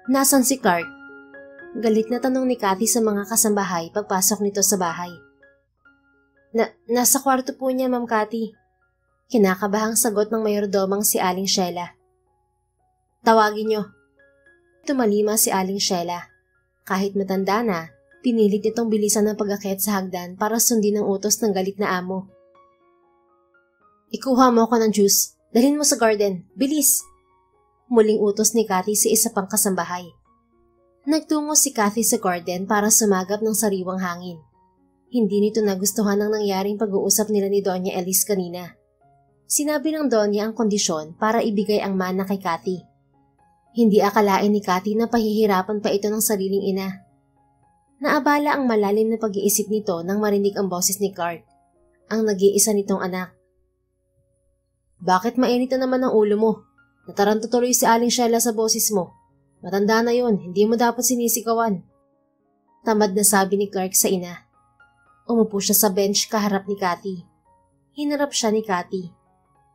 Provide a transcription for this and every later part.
Nasaan si Clark? Galit na tanong ni Cathy sa mga kasambahay pagpasok nito sa bahay. Nasa kwarto po niya, Ma'am Cathy. Kinakabahang sagot ng mayordomang si Aling Sheila. Tawagin niyo. Tumalima si Aling Sheila. Kahit matanda na, pinilit itong bilisan ng pag-akyat sa hagdan para sundin ang utos ng galit na amo. Ikuha mo ako ng juice. Dalhin mo sa garden. Bilis! Muling utos ni Cathy sa isa pang kasambahay. Nagtungo si Cathy sa garden para sumagap ng sariwang hangin. Hindi nito nagustuhan ang nangyaring pag-uusap nila ni Doña Elise kanina. Sinabi ng Doña ang kondisyon para ibigay ang mana kay Cathy. Hindi akalain ni Cathy na pahihirapan pa ito ng sariling ina. Naabala ang malalim na pag-iisip nito nang marinig ang boses ni Clark, ang nag-iisa nitong anak. Bakit mainit na naman ang ulo mo? Nataranto tuloy si Aling Sheila sa boses mo. Matanda na yon, hindi mo dapat sinisigawan. Tamad na sabi ni Clark sa ina. Umupo siya sa bench kaharap ni Cathy. Hinarap siya ni Cathy.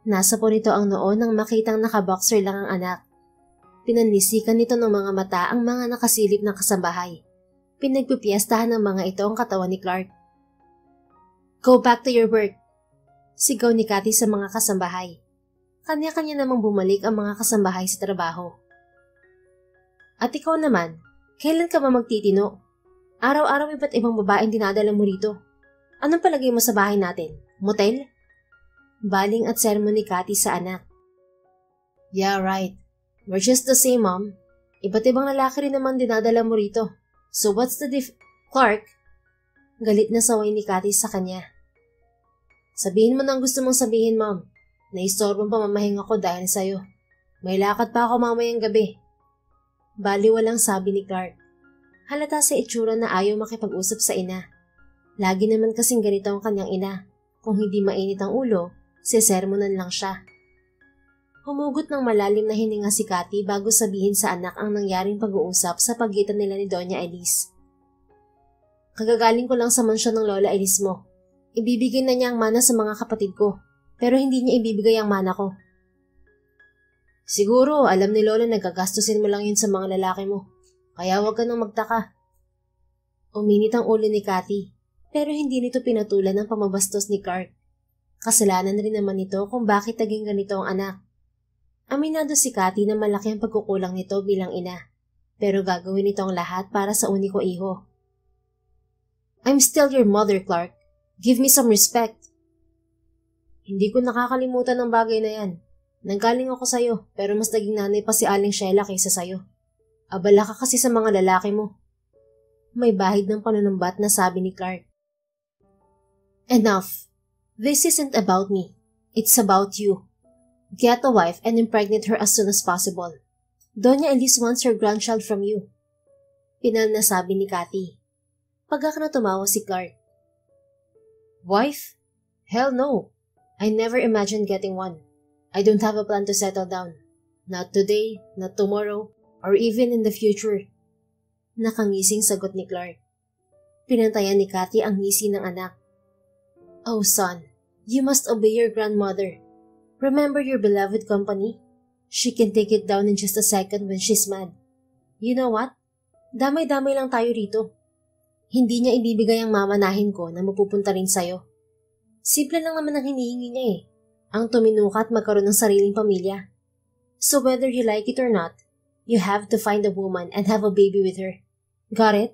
Nasa po nito ang noo nang makitang nakaboxer lang ang anak. Pinanlisikan nito ng mga mata ang mga nakasilip na kasambahay. Pinagpipiyastahan ng mga ito ang katawan ni Clark. Go back to your work! Sigaw ni Cathy sa mga kasambahay. Kanya-kanya namang bumalik ang mga kasambahay sa trabaho. At ikaw naman, kailan ka ba magtitino? Araw-araw iba't ibang babaeng dinadala mo rito. Anong palagay mo sa bahay natin? Motel? Baling at sermon ni Cathy sa anak. Yeah, right. We're just the same, Mom. Iba't ibang lalaki rin naman dinadala mo rito. So what's the Clark? Galit na saway ni Cathy sa kanya. Sabihin mo na ang gusto mong sabihin, Mom. Naistorbong pamamahinga ko dahil sa'yo. May lakad pa ako mamayang gabi. Baliwalang sabi ni Clark. Halata sa itsura na ayaw makipag-usap sa ina. Lagi naman kasing ganito ang kanyang ina. Kung hindi mainit ang ulo, sesermonan lang siya. Humugot ng malalim na hininga si Cathy bago sabihin sa anak ang nangyaring pag-uusap sa pagitan nila ni Doña Elise. Kagagaling ko lang sa mansyon ng Lola Elise mo. Ibibigay na niya ang mana sa mga kapatid ko, pero hindi niya ibibigay ang mana ko. Siguro, alam ni Lola na gagastusin mo lang yun sa mga lalaki mo. Kaya huwag ka nang magtaka. Uminit ang ulo ni Cathy, pero hindi nito pinatulan ang pamabastos ni Clark. Kasalanan rin naman nito kung bakit naging ganito ang anak. Aminado si Cathy na malaki ang pagkukulang nito bilang ina, pero gagawin nito ang lahat para sa uniko iho. I'm still your mother, Clark. Give me some respect. Hindi ko nakakalimutan ang bagay na yan. Nanggaling ako sa'yo, pero mas naging nanay pa si Aling Sheila kaysa sa'yo. Abala ka kasi sa mga lalaki mo. May bahid ng panunumbat na sabi ni Clark. Enough. This isn't about me. It's about you. Get a wife and impregnate her as soon as possible. Doña Elise wants her grandchild from you. Pinal na sabi ni Cathy. Pagka na tumawa si Clark. Wife? Hell no. I never imagined getting one. I don't have a plan to settle down. Not today, not tomorrow, or even in the future. Nakangising sagot ni Clark. Pinantayan ni Cathy ang ngisi ng anak. Oh son, you must obey your grandmother. Remember your beloved company? She can take it down in just a second when she's mad. You know what? Damay-damay lang tayo rito. Hindi niya ibibigay ang mamanahin ko na mapupunta rin sa'yo. Simple lang naman ang hinihingi niya eh. Ang tuminukat magkaroon ng sariling pamilya. So whether you like it or not, you have to find a woman and have a baby with her. Got it?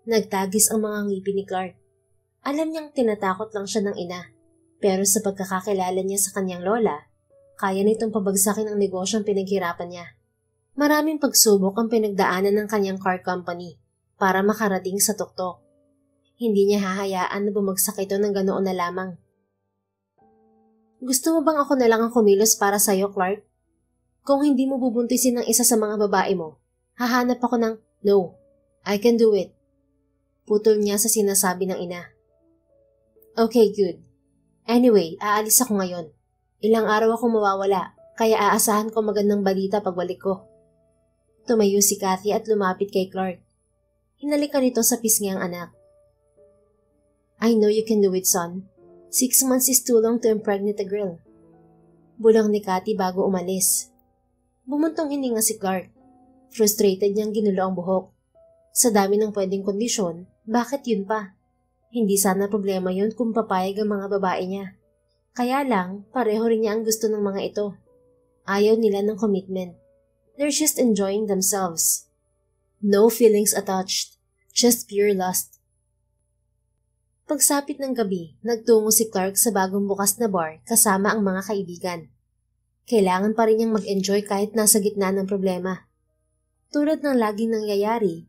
Nagtagis ang mga ngipin ni Clark. Alam niyang tinatakot lang siya ng ina. Pero sa pagkakakilala niya sa kanyang lola, kaya nitong pabagsakin ang negosyong pinaghirapan niya. Maraming pagsubok ang pinagdaanan ng kanyang car company para makarating sa tuktok. Hindi niya hahayaan na bumagsak ito ng ganoon na lamang. Gusto mo bang ako na lang ang kumilos para sa'yo, Clark? Kung hindi mo bubuntisin ng isa sa mga babae mo, hahanap ako ng, no, I can do it. Putol niya sa sinasabi ng ina. Okay, good. Anyway, aalis ako ngayon. Ilang araw ako mawawala, kaya aasahan ko magandang balita pagbalik ko. Tumayo si Cathy at lumapit kay Clark. Hinalikan nito sa pisngi ang anak. I know you can do it, son. 6 months is too long to impregnate a girl. Bulang ni Cathy bago umalis. Bumuntong hininga si Clark. Frustrated niyang ginulo ang buhok. Sa dami ng pwedeng kondisyon, bakit yun pa? Hindi sana problema yun kung papayag ang mga babae niya. Kaya lang, pareho rin niya ang gusto ng mga ito. Ayaw nila ng commitment. They're just enjoying themselves. No feelings attached, just pure lust. Pagsapit ng gabi, nagtungo si Clark sa bagong bukas na bar kasama ang mga kaibigan. Kailangan pa rin niyang mag-enjoy kahit nasa gitna ng problema. Tulad ng laging nangyayari,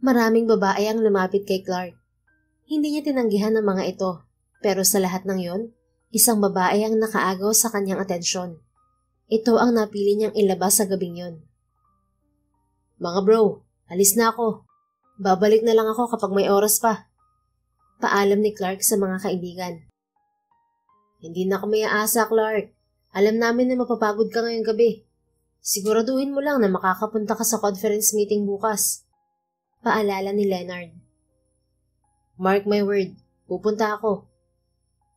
maraming babae ang lumapit kay Clark. Hindi niya tinanggihan ang mga ito, pero sa lahat ng yon, isang babae ang nakaagaw sa kanyang atensyon. Ito ang napili niyang ilabas sa gabing yon. Mga bro, alis na ako. Babalik na lang ako kapag may oras pa. Paalam ni Clark sa mga kaibigan. Hindi na kami aasa, Clark. Alam namin na mapapagod ka ngayong gabi. Siguraduhin mo lang na makakapunta ka sa conference meeting bukas. Paalala ni Leonard. Mark my word, pupunta ako.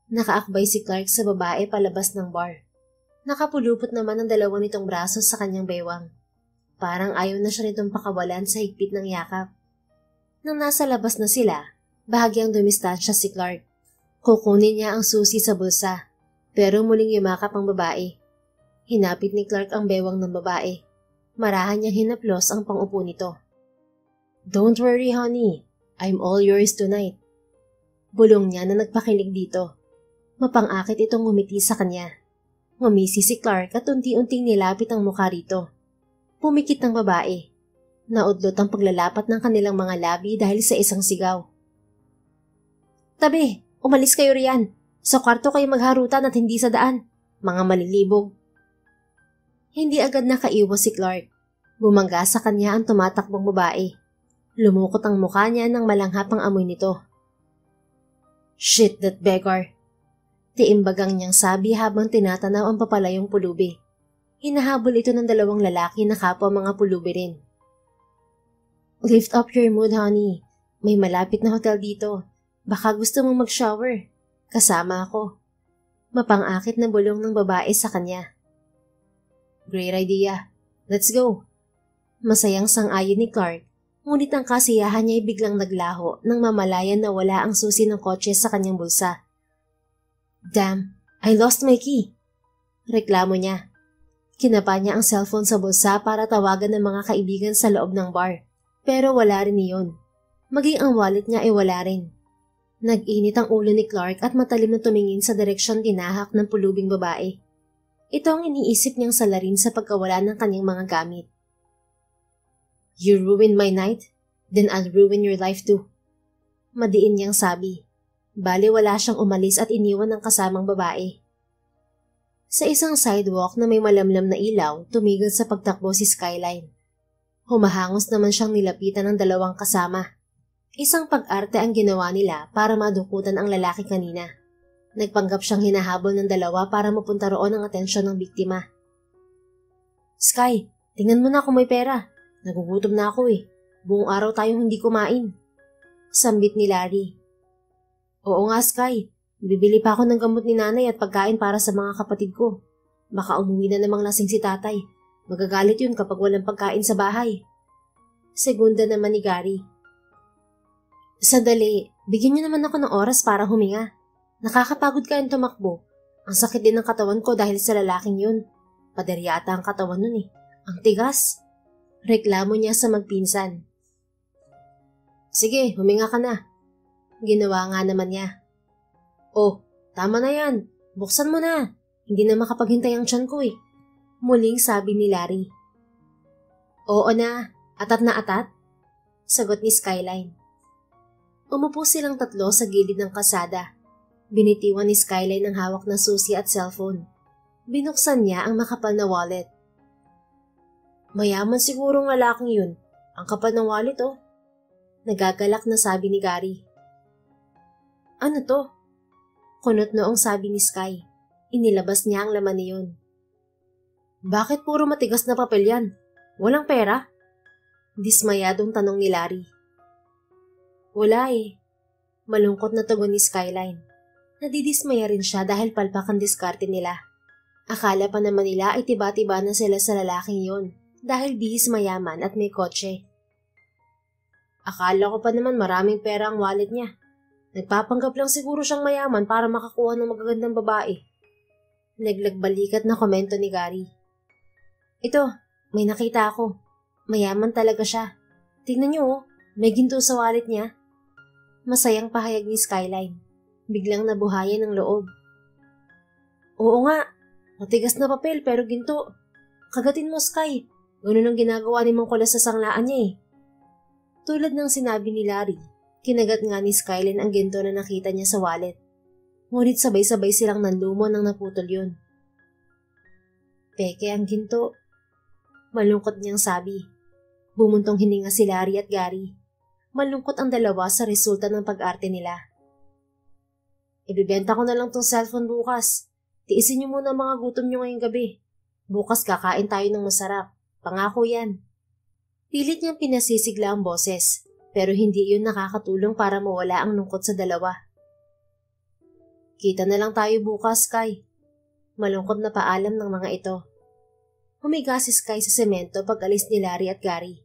Nakaakbay si Clark sa babae palabas ng bar. Nakapulupot naman ang dalawa nitong braso sa kanyang baywang. Parang ayaw na siya nitong pakawalan sa higpit ng yakap. Nang nasa labas na sila, bahagyang dumistansya si Clark. Kukunin niya ang susi sa bulsa, pero muling yumakap ang babae. Hinapit ni Clark ang bewang ng babae. Marahan niyang hinaplos ang pangupo nito. Don't worry, honey. I'm all yours tonight. Bulong niya na nagpakilig dito. Mapang-akit itong ngumiti sa kanya. Ngumisi si Clark at unti-unting nilapit ang mukha rito. Pumikit ang babae. Naudlot ang paglalapat ng kanilang mga labi dahil sa isang sigaw. Tabi, umalis kayo riyan. Sa kwarto kayo magharutan at hindi sa daan. Mga malilibog. Hindi agad nakaiwas si Clark. Bumangga sa kanya ang tumatakbong babae. Lumukot ang mukha niya nang malanghap ang amoy nito. Shit, that beggar. Tiimbagang niyang sabi habang tinatanaw ang papalayong pulubi. Hinahabol ito ng dalawang lalaki na kapwa mga pulubi rin. Lift up your mood, honey. May malapit na hotel dito. Baka gusto mong mag-shower. Kasama ako. Mapang-akit na bulong ng babae sa kanya. Great idea. Let's go. Masayang sang-ayon ni Clark, ngunit ang kasiyahan niya ay biglang naglaho nang mamalayan na wala ang susi ng kotse sa kanyang bulsa. Damn, I lost my key. Reklamo niya. Kinapa niya ang cellphone sa bulsa para tawagan ng mga kaibigan sa loob ng bar, pero wala rin iyon. Maging ang wallet niya ay wala rin. Nag-init ang ulo ni Clark at matalim na tumingin sa direksyon tinahak ng pulubing babae. Ito ang iniisip niyang salarin sa pagkawala ng kanyang mga gamit. You ruined my night, then I'll ruin your life too. Madiin niyang sabi. Bale wala siyang umalis at iniwan ng kasamang babae. Sa isang sidewalk na may malamlam na ilaw, tumigil sa pagtakbo si Skyline. Humahangos naman siyang nilapitan ng dalawang kasama. Isang pag-arte ang ginawa nila para madukutan ang lalaki kanina. Nagpanggap siyang hinahabol ng dalawa para mapunta roon ang atensyon ng biktima. Sky, tingnan mo na kung may pera. Nagugutom na ako eh. Buong araw tayong hindi kumain. Sambit ni Larry. Oo nga Sky, bibili pa ako ng gamot ni nanay at pagkain para sa mga kapatid ko. Baka umuwi na namang lasing si tatay. Magagalit yun kapag walang pagkain sa bahay. Segunda naman ni Gary. Sandali, bigyan niyo naman ako ng oras para huminga. Nakakapagod ka yung tumakbo. Ang sakit din ng katawan ko dahil sa lalaking yun. Pader yata ang katawan nun eh. Ang tigas. Reklamo niya sa magpinsan. Sige, huminga ka na. Ginawa nga naman niya. Oh, tama na yan. Buksan mo na. Hindi na makapaghintay ang tiyan ko eh. Muling sabi ni Larry. Oo na, atat na atat. Sagot ni Skyline. Umupo silang tatlo sa gilid ng kasada. Binitiwan ni Skyline ang hawak na susi at cellphone. Binuksan niya ang makapal na wallet. Mayaman sigurong lalaking yun. Ang kapal ng wallet oh. Nagagalak na sabi ni Gary. Ano to? Kunot noong sabi ni Sky. Inilabas niya ang laman niyon. Bakit puro matigas na papel yan? Walang pera? Dismayadong tanong ni Larry. Wala eh. Malungkot na tugon ni Skyline. Nadidismaya rin siya dahil palpak ang diskarte nila. Akala pa naman nila ay tiba-tiba na sila sa lalaking yon. dahil bihis mayaman at may kotse. Akala ko pa naman maraming pera ang wallet niya. Nagpapanggap lang siguro siyang mayaman para makakuha ng magagandang babae. Naglagbalikat na komento ni Gary. Ito, may nakita ako. Mayaman talaga siya. Tingnan niyo oh, may ginto sa wallet niya. Masayang pahayag ni Skyline. Biglang nabuhayan ng loob. Oo nga, matigas na papel pero ginto. Kagatin mo, Sky. Ganun ang ginagawa ni Mang Kulas sa sanglaan niya eh. Tulad ng sinabi ni Larry, kinagat nga ni Skyline ang ginto na nakita niya sa wallet. Ngunit sabay-sabay silang nanlumo nang naputol yun. Peke ang ginto. Malungkot niyang sabi. Bumuntong hininga si Larry at Gary. Malungkot ang dalawa sa resulta ng pag-arte nila. Ibibenta ko na lang tong cellphone bukas. Tiisin niyo muna ang mga gutom niyo ngayong gabi. Bukas kakain tayo ng masarap. Pangako yan. Pilit niyang pinasisigla ang boses, pero hindi yun nakakatulong para mawala ang lungkot sa dalawa. Kita na lang tayo bukas, Sky. Malungkot na paalam ng mga ito. Humiga si Sky sa semento pag alis ni Larry at Gary.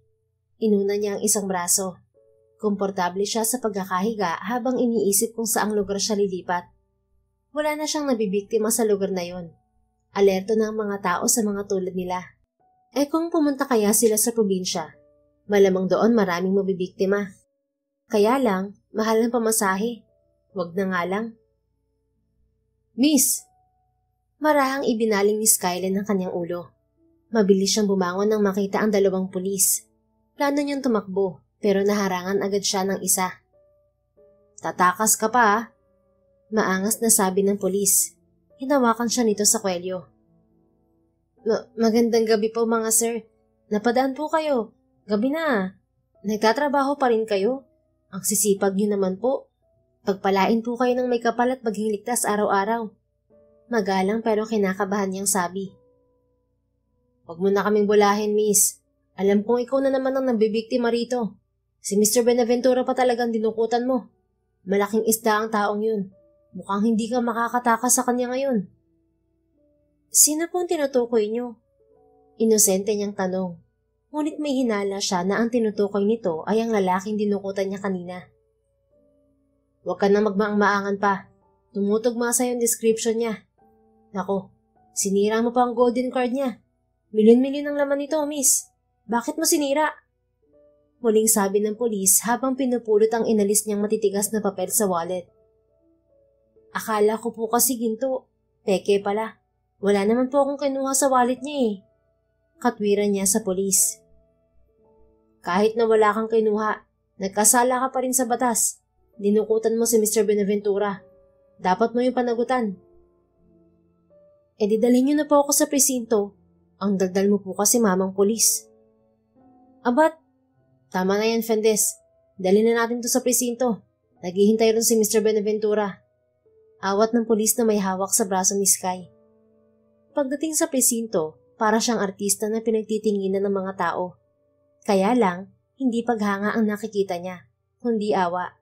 Inuna niya ang isang braso. Komportable siya sa pagkakahiga habang iniisip kung saang lugar siya lilipat. Wala na siyang nabibiktima sa lugar na yon. Alerto na ang mga tao sa mga tulad nila. Eh kung pumunta kaya sila sa probinsya, malamang doon maraming mabibiktima. Kaya lang, mahal ang pamasahe. Wag na nga lang. Miss! Marahang ibinaling ni Skyline ang kanyang ulo. Mabilis siyang bumangon nang makita ang dalawang pulis. Plano niyang tumakbo, pero naharangan agad siya ng isa. Tatakas ka pa ah. Maangas na sabi ng pulis. Hinawakan siya nito sa kwelyo. Magandang gabi po mga sir. Napadaan po kayo. Gabi na. Nagtatrabaho pa rin kayo? Ang sisipag niyo naman po. Pagpalain po kayo ng may kapal at maging ligtas araw-araw. Magalang pero kinakabahan niyang sabi. Huwag mo na kaming bulahin, miss. Alam kong ikaw na naman ang nabibiktima rito. Si Mr. Benaventura pa talagang dinukutan mo. Malaking isda ang taong yun. Mukhang hindi ka makakatakas sa kanya ngayon. Sino pong tinutukoy niyo? Inosente niyang tanong. Ngunit may hinala siya na ang tinutukoy nito ay ang lalaking dinukutan niya kanina. Huwag ka na magmaang-maangan pa. Tumutugma sa yung description niya. Nako, sinira mo pa ang golden card niya. Milyon-milyon ang laman nito, miss. Bakit mo sinira? Muling sabi ng pulis habang pinupulot ang inalis niyang matitigas na papel sa wallet. Akala ko po kasi ginto. Peke pala. Wala naman po akong kinuha sa wallet niya eh. Katwiran niya sa pulis. Kahit na wala kang kinuha, nagkasala ka pa rin sa batas. Dinukutan mo si Mr. Benaventura. Dapat mo yung panagutan. E di dalhin niyo na po ako sa presinto. Ang daldal mo po kasi mamang pulis. Abat, tama na yan, Fendes. Dalhin na natin to sa presinto. Naghihintay rin si Mr. Benaventura. Awat ng pulis na may hawak sa braso ni Sky. Pagdating sa presinto, para siyang artista na pinagtitinginan ng mga tao. Kaya lang, hindi paghanga ang nakikita niya, kundi awa.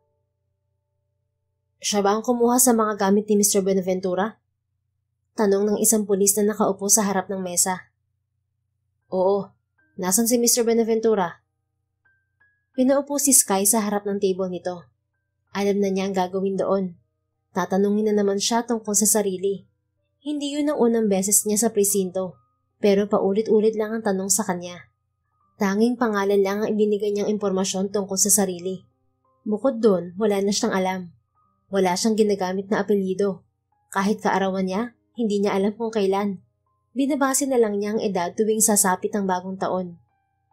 Siya ba ang kumuha sa mga gamit ni Mr. Benaventura? Tanong ng isang pulis na nakaupo sa harap ng mesa. Oo, nasan si Mr. Benaventura? Pinaupo si Sky sa harap ng table nito. Alam na niya ang gagawin doon. Tatanungin na naman siya tungkol sa sarili. Hindi yun ang unang beses niya sa presinto, pero paulit-ulit lang ang tanong sa kanya. Tanging pangalan lang ang ibinigay niyang impormasyon tungkol sa sarili. Bukod doon, wala na siyang alam. Wala siyang ginagamit na apelyido. Kahit kaarawan niya, hindi niya alam kung kailan. Binabase na lang niya ang edad tuwing sasapit ang bagong taon.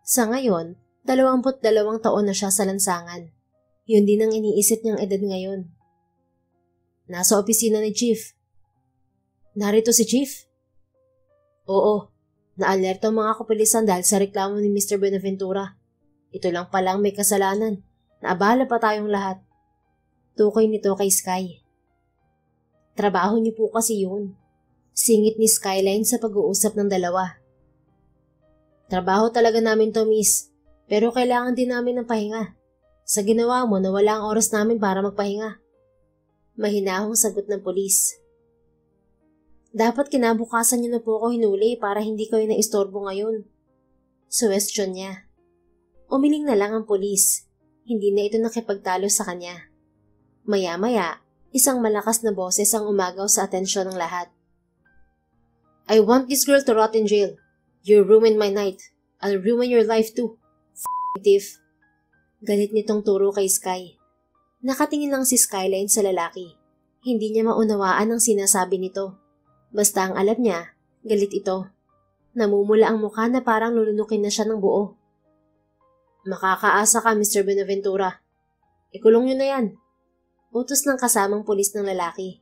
Sa ngayon, 22 taon na siya sa lansangan. Yun din ang iniisip niyang edad ngayon. Nasa opisina ni Chief. Narito si Chief? Oo, naalerto ang mga kapulisan dahil sa reklamo ni Mr. Benaventura. Ito lang palang may kasalanan. Naabala pa tayong lahat. Tukoy nito kay Sky. Trabaho niyo po kasi yun. Singit ni Skyline sa pag-uusap ng dalawa. Trabaho talaga namin to, miss. Pero kailangan din namin ng pahinga. Sa ginawa mo na wala ang oras namin para magpahinga. Mahinahong sagot ng pulis. Dapat kinabukasan niyo na po ako hinuli para hindi kayo na-istorbo ngayon. Suwestyon niya. Umiling na lang ang pulis. Hindi na ito nakipagtalo sa kanya. Maya-maya, isang malakas na boses ang umagaw sa atensyon ng lahat. I want this girl to rot in jail. You ruined my night. I'll ruin your life too. F***ing thief. Galit nitong turo kay Sky. Nakatingin lang si Skyline sa lalaki. Hindi niya maunawaan ang sinasabi nito. Basta ang alam niya, galit ito. Namumula ang mukha na parang lulunukin na siya ng buo. Makakaasa ka, Mr. Benaventura. Ikulong niyo na yan. Utos ng kasamang pulis ng lalaki.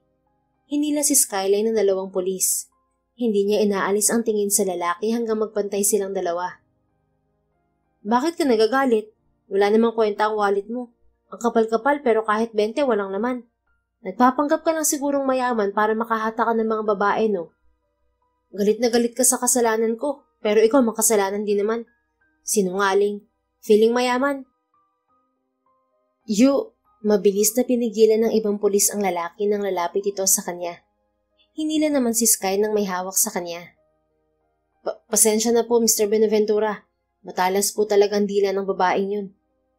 Hinila si Skyline ng dalawang pulis. Hindi niya inaalis ang tingin sa lalaki hanggang magpantay silang dalawa. Bakit ka nagagalit? Wala namang kwenta ang wallet mo. Ang kapal-kapal pero kahit 20 walang laman. Nagpapanggap ka lang sigurong mayaman para makahata ka ng mga babae, no? Galit na galit ka sa kasalanan ko, pero ikaw makasalanan din naman. Sinungaling. Feeling mayaman. Mabilis na pinigilan ng ibang pulis ang lalaki nang lalapit ito sa kanya. Hinila naman si Sky nang may hawak sa kanya. Pasensya na po, Mr. Benaventura. Matalas po talagang dila ng babaeng yun.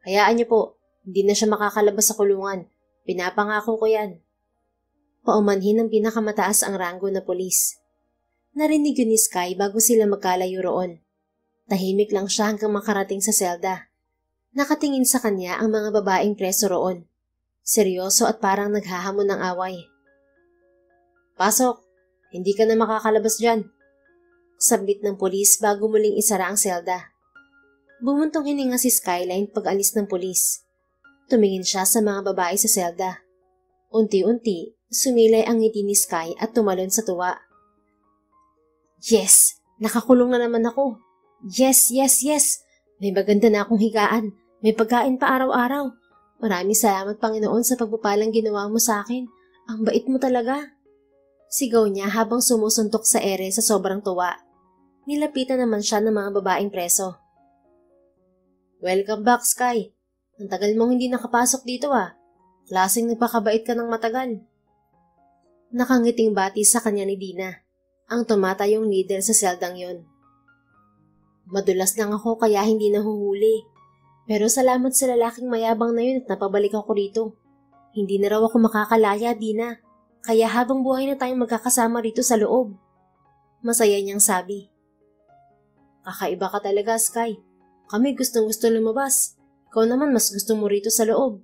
Hayaan niyo po, hindi na siya makakalabas sa kulungan. Pinapangako ko yan. Paumanhin ng pinakamataas ang ranggo na pulis. Narinig yun ni Sky bago sila magkalayo roon. Tahimik lang siya hanggang makarating sa selda. Nakatingin sa kanya ang mga babaeng preso roon. Seryoso at parang naghahamon ng away. Pasok! Hindi ka na makakalabas dyan. Sabit ng pulis bago muling isara ang selda. Bumuntong hininga si Skyline pag-alis ng pulis. Tumingin siya sa mga babae sa selda. Unti-unti, sumilay ang ngiti ni Sky at tumalon sa tuwa. Yes! Nakakulong na naman ako! Yes, yes, yes! May maganda na akong higaan. May pagkain pa araw-araw. Maraming salamat, Panginoon, sa pagpapalang ginawa mo sa akin. Ang bait mo talaga. Sigaw niya habang sumusuntok sa ere sa sobrang tuwa. Nilapitan naman siya ng mga babaeng preso. Welcome back, Sky. Ang tagal mong hindi nakapasok dito ah. Klaseng nagpakabait ka ng matagal. Nakangiting bati sa kanya ni Dina, ang tumatayong leader sa seldang yon. Madulas lang ako kaya hindi nahuhuli. Pero salamat sa lalaking mayabang na yun at napabalik ako rito. Hindi na raw ako makakalaya, Dina. Kaya habang buhay na tayong magkakasama rito sa loob. Masaya niyang sabi. Kakaiba ka talaga, Sky. Kami gustong-gusto lumabas. Ikaw naman mas gusto mo rito sa loob.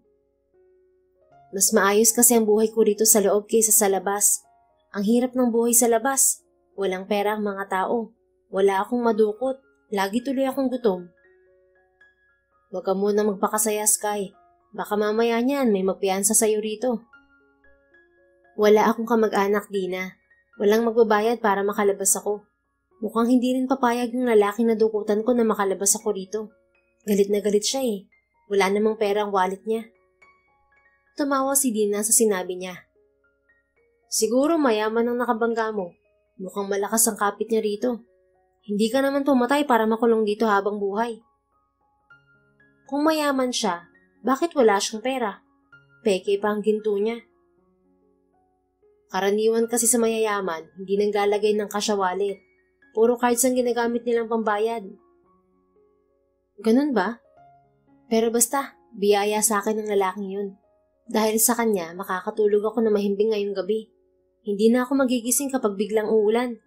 Mas maayos kasi ang buhay ko rito sa loob kaysa sa labas. Ang hirap ng buhay sa labas. Walang pera ang mga tao. Wala akong madukot. Lagi tuloy akong gutom. Huwag ka muna magpakasaya, Sky. Baka mamaya niyan may magpiyansa sa'yo rito. Wala akong kamag-anak, Dina. Walang magbabayad para makalabas ako. Mukhang hindi rin papayag ng lalaki na dukutan ko na makalabas ako rito. Galit na galit siya eh. Wala namang pera ang wallet niya. Tumawa si Dina sa sinabi niya. Siguro mayaman ang nakabangga mo. Mukhang malakas ang kapit niya rito. Hindi ka naman pumatay para makulong dito habang buhay. Kung mayaman siya, bakit wala siyang pera? Peke pa ang ginto niya. Karaniwan kasi sa mayayaman, hindi nanglalagay ng cash wallet. Puro cards ang ginagamit nilang pambayad. Ganun ba? Pero basta, biyaya sa akin ng lalaking yun. Dahil sa kanya, makakatulog ako na mahimbing ngayong gabi. Hindi na ako magigising kapag biglang uulan.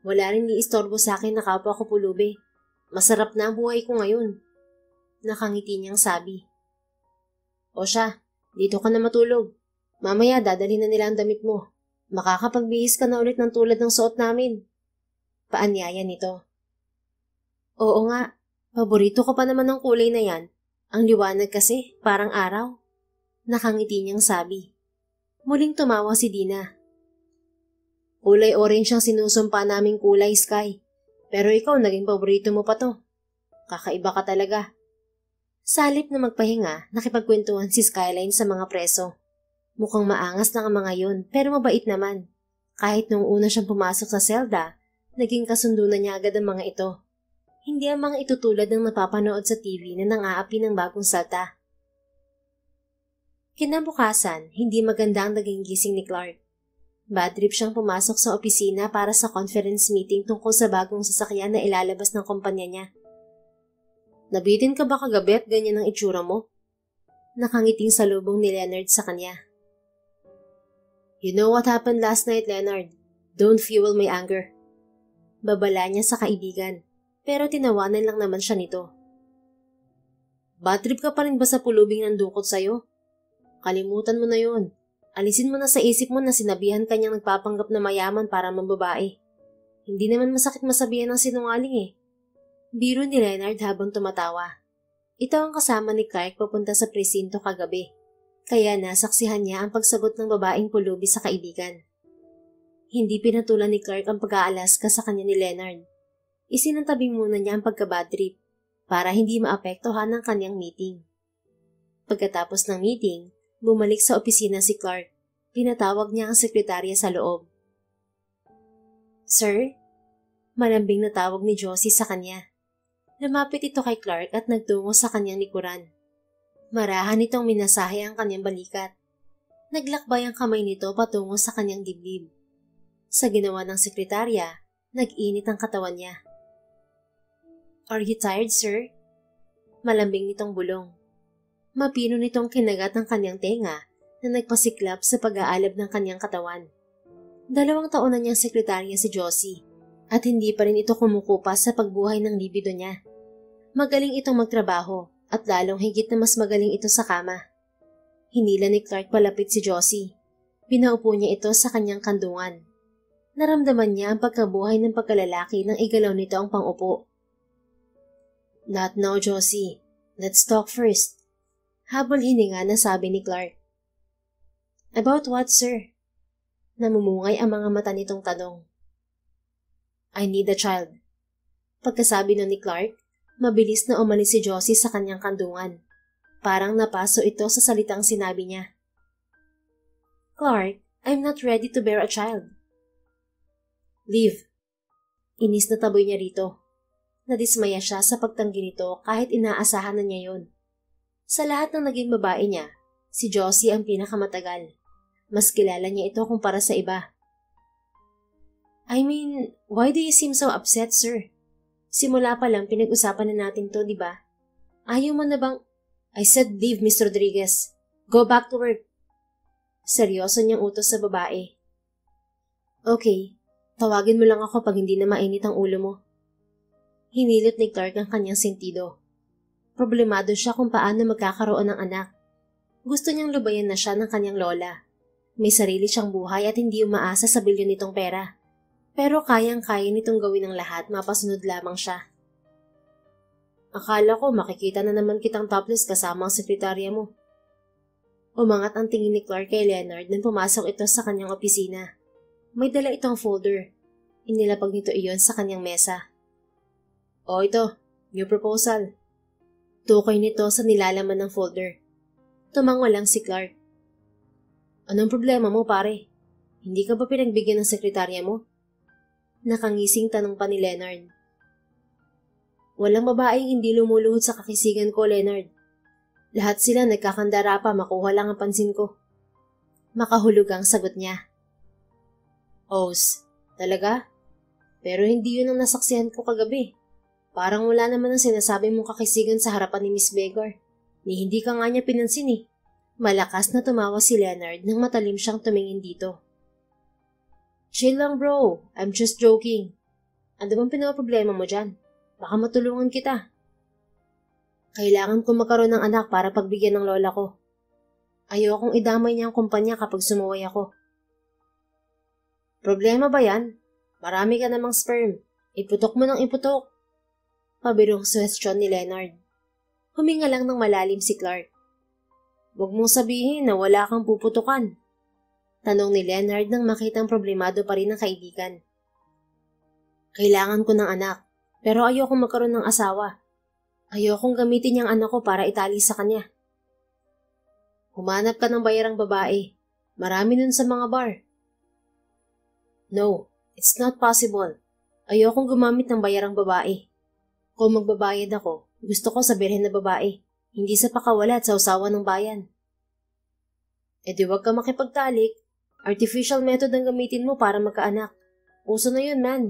Wala rin iistorbo sa akin na kapwa ko pulubi. Masarap na ang buhay ko ngayon. Nakangiti niyang sabi. O siya, dito ka na matulog. Mamaya dadalhin na nila ang damit mo. Makakapagbihis ka na ulit ng tulad ng suot namin. Paanyaya nito. Oo nga, paborito ko pa naman ng kulay na yan. Ang liwanag kasi, parang araw. Nakangiti niyang sabi. Muling tumawa si Dina. Kulay orange ang sinusumpa naming kulay, Sky. Pero ikaw naging paborito mo pa to. Kakaiba ka talaga. Salip na magpahinga, nakipagkwentuhan si Skyline sa mga preso. Mukhang maangas lang ang mga yun, pero mabait naman. Kahit nung una siyang pumasok sa selda, naging kasundo na niya agad ang mga ito. Hindi ang mga ito tulad ng napapanood sa TV na nang-aapi ng bagong salta. Kinabukasan, hindi maganda ang naging gising ni Clark. Bad trip siyang pumasok sa opisina para sa conference meeting tungkol sa bagong sasakyan na ilalabas ng kumpanya niya. Nabitin ka ba kagabi at ganyan ang itsura mo? Nakangiting salubong ni Leonard sa kanya. You know what happened last night, Leonard? Don't fuel my anger. Babala niya sa kaibigan, pero tinawanan lang naman siya nito. Bad trip ka pa rin ba sa pulubing ng dukot sa'yo? Kalimutan mo na yun. Alisin mo na sa isip mo na sinabihan ka niyang nagpapanggap na mayaman para mambabae. Hindi naman masakit masabihan ng sinungaling eh. Biro ni Leonard habang tumatawa. Ito ang kasama ni Clark papunta sa presinto kagabi. Kaya nasaksihan niya ang pagsagot ng babaeng pulubi sa kaibigan. Hindi pinatulan ni Clark ang pag-aalaska sa kanya ni Leonard. Isinantabing muna niya ang pagka-bad trip para hindi maapektuhan ng kanyang meeting. Pagkatapos ng meeting, bumalik sa opisina si Clark. Pinatawag niya ang sekretarya sa loob. Sir? Malambing na tawag ni Josie sa kanya. Lumapit ito kay Clark at nagtungo sa kanyang likuran. Marahan nitong minasahe ang kanyang balikat. Naglakbay ang kamay nito patungo sa kanyang dibdib. Sa ginawa ng sekretarya, nag-init ang katawan niya. Are you tired, sir? Malambing nitong bulong. Mapino nitong kinagat ang kanyang tenga na nagpasiklap sa pag-aalab ng kanyang katawan. 2 taon na niyang sekretarya si Josie at hindi pa rin ito kumukupas sa pagbuhay ng libido niya. Magaling itong magtrabaho at lalong higit na mas magaling ito sa kama. Hinila ni Clark palapit si Josie. Pinaupo niya ito sa kanyang kandungan. Naramdaman niya ang pagkabuhay ng pagkalalaki nang igalaw nito ang pangupo. Not now, Josie. Let's talk first. Habol hininga na sabi ni Clark. About what, sir? Namumungay ang mga mata nitong tanong. I need a child. Pagkasabi nun ni Clark, mabilis na umalis si Josie sa kanyang kandungan. Parang napaso ito sa salitang sinabi niya. Clark, I'm not ready to bear a child. Leave. Inis na taboy niya rito. Nadismaya siya sa pagtanggi nito kahit inaasahan na niya yon. Sa lahat ng naging babae niya, si Josie ang pinakamatagal. Mas kilala niya ito kumpara sa iba. I mean, why do you seem so upset, sir? Simula pa lang pinag-usapan na natin to, di ba? Ayaw mo na bang... I said leave, Miss Rodriguez. Go back to work. Seryoso niyang utos sa babae. Okay, tawagin mo lang ako pag hindi na mainit ang ulo mo. Hinilot ni Clark ang kanyang sentido. Problemado siya kung paano magkakaroon ng anak. Gusto niyang lubayan na siya ng kanyang lola. May sarili siyang buhay at hindi umaasa sa bilyon nitong pera. Pero kayang-kaya nitong gawin ang lahat, mapasunod lamang siya. Akala ko makikita na naman kitang topless kasama ang sekretarya mo. Umangat ang tingin ni Clark kay Leonard nang pumasok ito sa kanyang opisina. May dala itong folder. Inilapag nito iyon sa kanyang mesa. O ito, new proposal. Tukay nito sa nilalaman ng folder. Tumango lang si Clark. Anong problema mo, pare? Hindi ka ba pinagbigyan ng sekretarya mo? Nakangising tanong pa ni Leonard. Walang babaeng hindi lumuluhod sa kakisigan ko, Leonard. Lahat sila nagkakandara pa, makuha lang ang pansin ko. Makahulog ang sagot niya. Os, talaga? Pero hindi yun ang nasaksihan ko kagabi. Parang wala naman ang sinasabi mong kakisigan sa harapan ni Miss Beggar. Ni hindi ka nga niya pinansin eh. Malakas na tumawa si Leonard nang matalim siyang tumingin dito. Chill lang bro, I'm just joking. Ano bang pinaproblema mo dyan? Baka matulungan kita. Kailangan ko magkaroon ng anak para pagbigyan ng lola ko. Ayokong idamay niya ang kumpanya kapag sumuway ako. Problema ba yan? Marami ka namang sperm. Iputok mo ng iputok. Pabirong suwestyon ni Leonard. Huminga lang ng malalim si Clark. Huwag mong sabihin na wala kang puputukan. Tanong ni Leonard nang makitang problemado pa rin ang kaibigan. Kailangan ko ng anak, pero ayokong magkaroon ng asawa. Ayokong gamitin yung anak ko para itali sa kanya. Humanap ka ng bayarang babae. Marami nun sa mga bar. No, it's not possible. Ayokong gumamit ng bayarang babae. Kung magbabayad ako, gusto ko sa birhen na babae, hindi sa pakawala at sausawa ng bayan. E di wag ka makipagtalik. Artificial method ang gamitin mo para magkaanak. Uso na yun, man.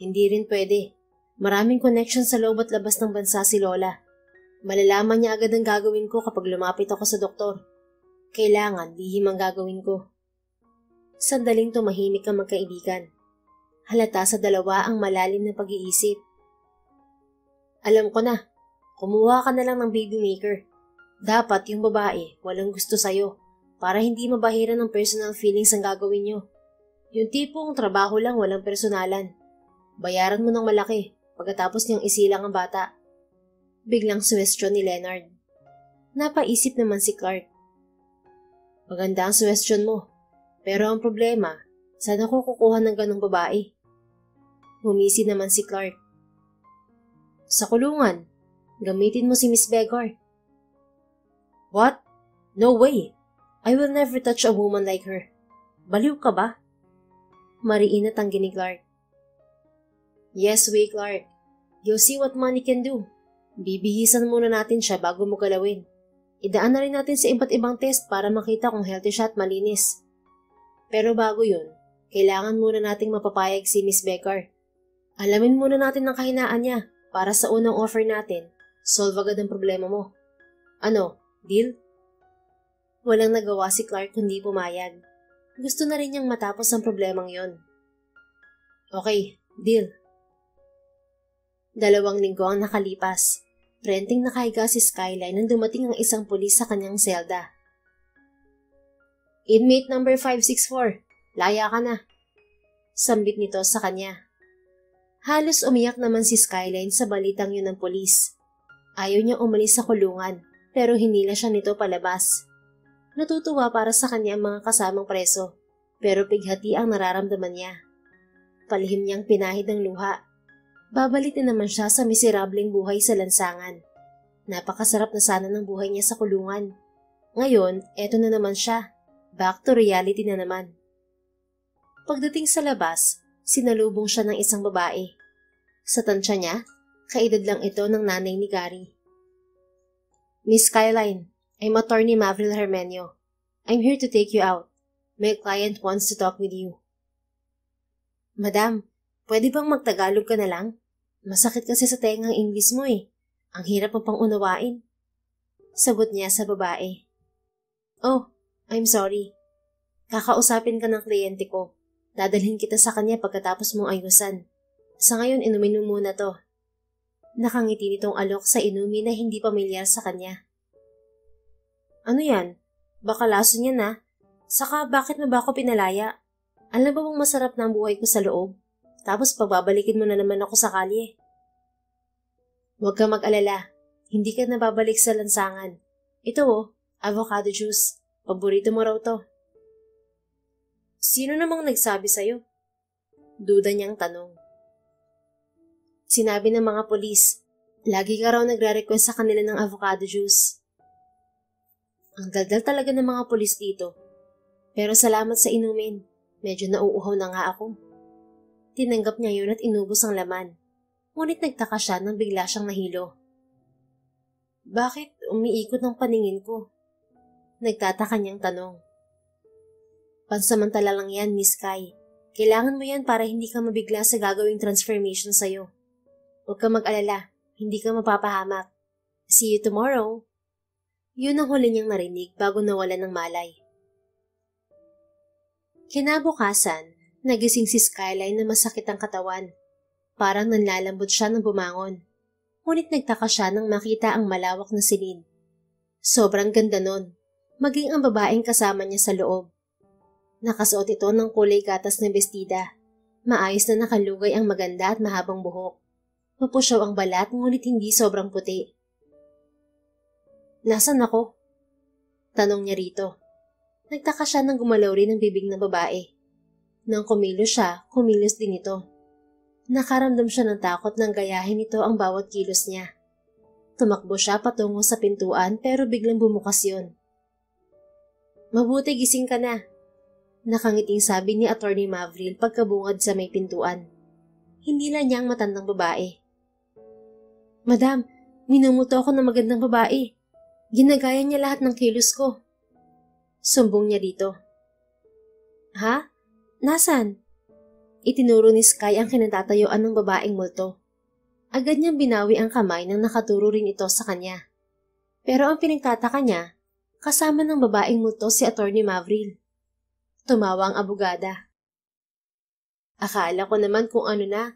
Hindi rin pwede. Maraming connection sa loob at labas ng bansa si Lola. Malalaman niya agad ang gagawin ko kapag lumapit ako sa doktor. Kailangan lihim ang gagawin ko. Sandaling tumahimik ang magkaibigan. Halata sa dalawa ang malalim na pag-iisip. Alam ko na, kumuha ka na lang ng baby maker. Dapat yung babae walang gusto sa'yo para hindi mabahiran ng personal feelings ang gagawin nyo. Yung tipong trabaho lang walang personalan. Bayaran mo ng malaki pagkatapos niyang isilang ang bata. Biglang suwestyon ni Leonard. Napaisip naman si Clark. Maganda ang suwestyon mo, pero ang problema, saan ako kukuha ng ganong babae? Humisi naman si Clark. Sa kulungan, gamitin mo si Miss Beggar. What? No way! I will never touch a woman like her. Baliw ka ba? Mariin at tanggi ni Clark. Yes, way Clark. You'll see what money can do. Bibihisan muna natin siya bago mo galawin. Idaan na rin natin sa iba't ibang test para makita kung healthy siya at malinis. Pero bago yun, kailangan muna nating mapapayag si Miss Becker. Alamin muna natin ang kahinaan niya para sa unang offer natin, solve agad ang problema mo. Ano, deal? Walang nagawa si Clark kundi pumayag. Gusto na rin niyang matapos ang problemang yon. Okay, deal. 2 linggo ang nakalipas. Renting nakahiga si Skyline nang dumating ang isang pulis sa kanyang selda. Inmate number 564, laya ka na. Sambit nito sa kanya. Halos umiyak naman si Skyline sa balitang yun ng pulis. Ayaw niya umalis sa kulungan, pero hinila siya nito palabas. Natutuwa para sa kanya ang mga kasamang preso, pero pighati ang nararamdaman niya. Palihim niyang pinahid ang luha. Babalik na naman siya sa miserableng buhay sa lansangan. Napakasarap na sana ng buhay niya sa kulungan. Ngayon, eto na naman siya. Back to reality na naman. Pagdating sa labas, sinalubong siya ng isang babae. Sa tansya niya, kaedad lang ito ng nanay ni Gary. Miss Skyline, I'm Attorney Mavril Hermenio. I'm here to take you out. My client wants to talk with you. Madam, pwede bang magtagalog ka na lang? Masakit kasi sa tengang English mo eh. Ang hirap mo pang unawain. Sagot niya sa babae. Oh, I'm sorry. Kakausapin ka ng kliyente ko. Dadalhin kita sa kanya pagkatapos mong ayusan. Sa ngayon, inumin mo muna to. Nakangiti nitong alok sa inumi na hindi pamilyar sa kanya. Ano yan? Baka laso niya na. Saka bakit mo ba ako pinalaya? Alam ba mong masarap na ang buhay ko sa loob? Tapos pagbabalikin mo na naman ako sa kalye. Huwag ka mag-alala. Hindi ka nababalik sa lansangan. Ito oh, avocado juice. Paborito mo raw to. Sino namang nagsabi sa'yo? Duda niyang tanong. Sinabi ng mga polis, lagi ka raw nagre-request sa kanila ng avocado juice. Ang daldal talaga ng mga polis dito. Pero salamat sa inumin. Medyo nauuhaw na nga ako. Tinanggap niya yun at inubos ang laman. Ngunit nagtaka siya nang bigla siyang nahilo. Bakit umiikot ng paningin ko? Nagtataka niyang tanong. Pansamantala lang yan, Miss Kai. Kailangan mo yan para hindi ka mabigla sa gagawing transformation sa'yo. Huwag ka mag-alala, hindi ka mapapahamak. See you tomorrow. Yun ang huli niyang narinig bago nawalan ng malay. Kinabukasan, nagising si Skyline na masakit ang katawan. Parang nanlalambot siya nang bumangon. Ngunit nagtaka siya nang makita ang malawak na silid. Sobrang ganda nun, maging ang babaeng kasama niya sa loob. Nakasuot ito ng kulay gatas na bestida. Maayos na nakalugay ang maganda at mahabang buhok. Mapusyaw ang balat ngunit hindi sobrang puti. Nasaan ako? Tanong niya rito. Nagtaka siya nang gumalaw rin ang bibig ng babae. Nang kumilos siya, kumilos din ito. Nakaramdam siya ng takot nang gayahin ito ang bawat kilos niya. Tumakbo siya patungo sa pintuan pero biglang bumukas yun. Mabuti gising ka na. Nakangiting sabi ni Attorney Mavril pagkabungad sa may pintuan. Hindi lang niya ang matandang babae. Madam, minumuto ako ng magandang babae. Ginagaya niya lahat ng kilos ko. Sumbong niya dito. Ha? Nasaan? Itinuro ni Sky ang kinatatayuan ng babaeng multo. Agad niyang binawi ang kamay nang nakaturo rin ito sa kanya. Pero ang pinagtataka niya, kasama ng babaeng multo si Attorney Mavril. Tumawa ang abogada. Akala ko naman kung ano na.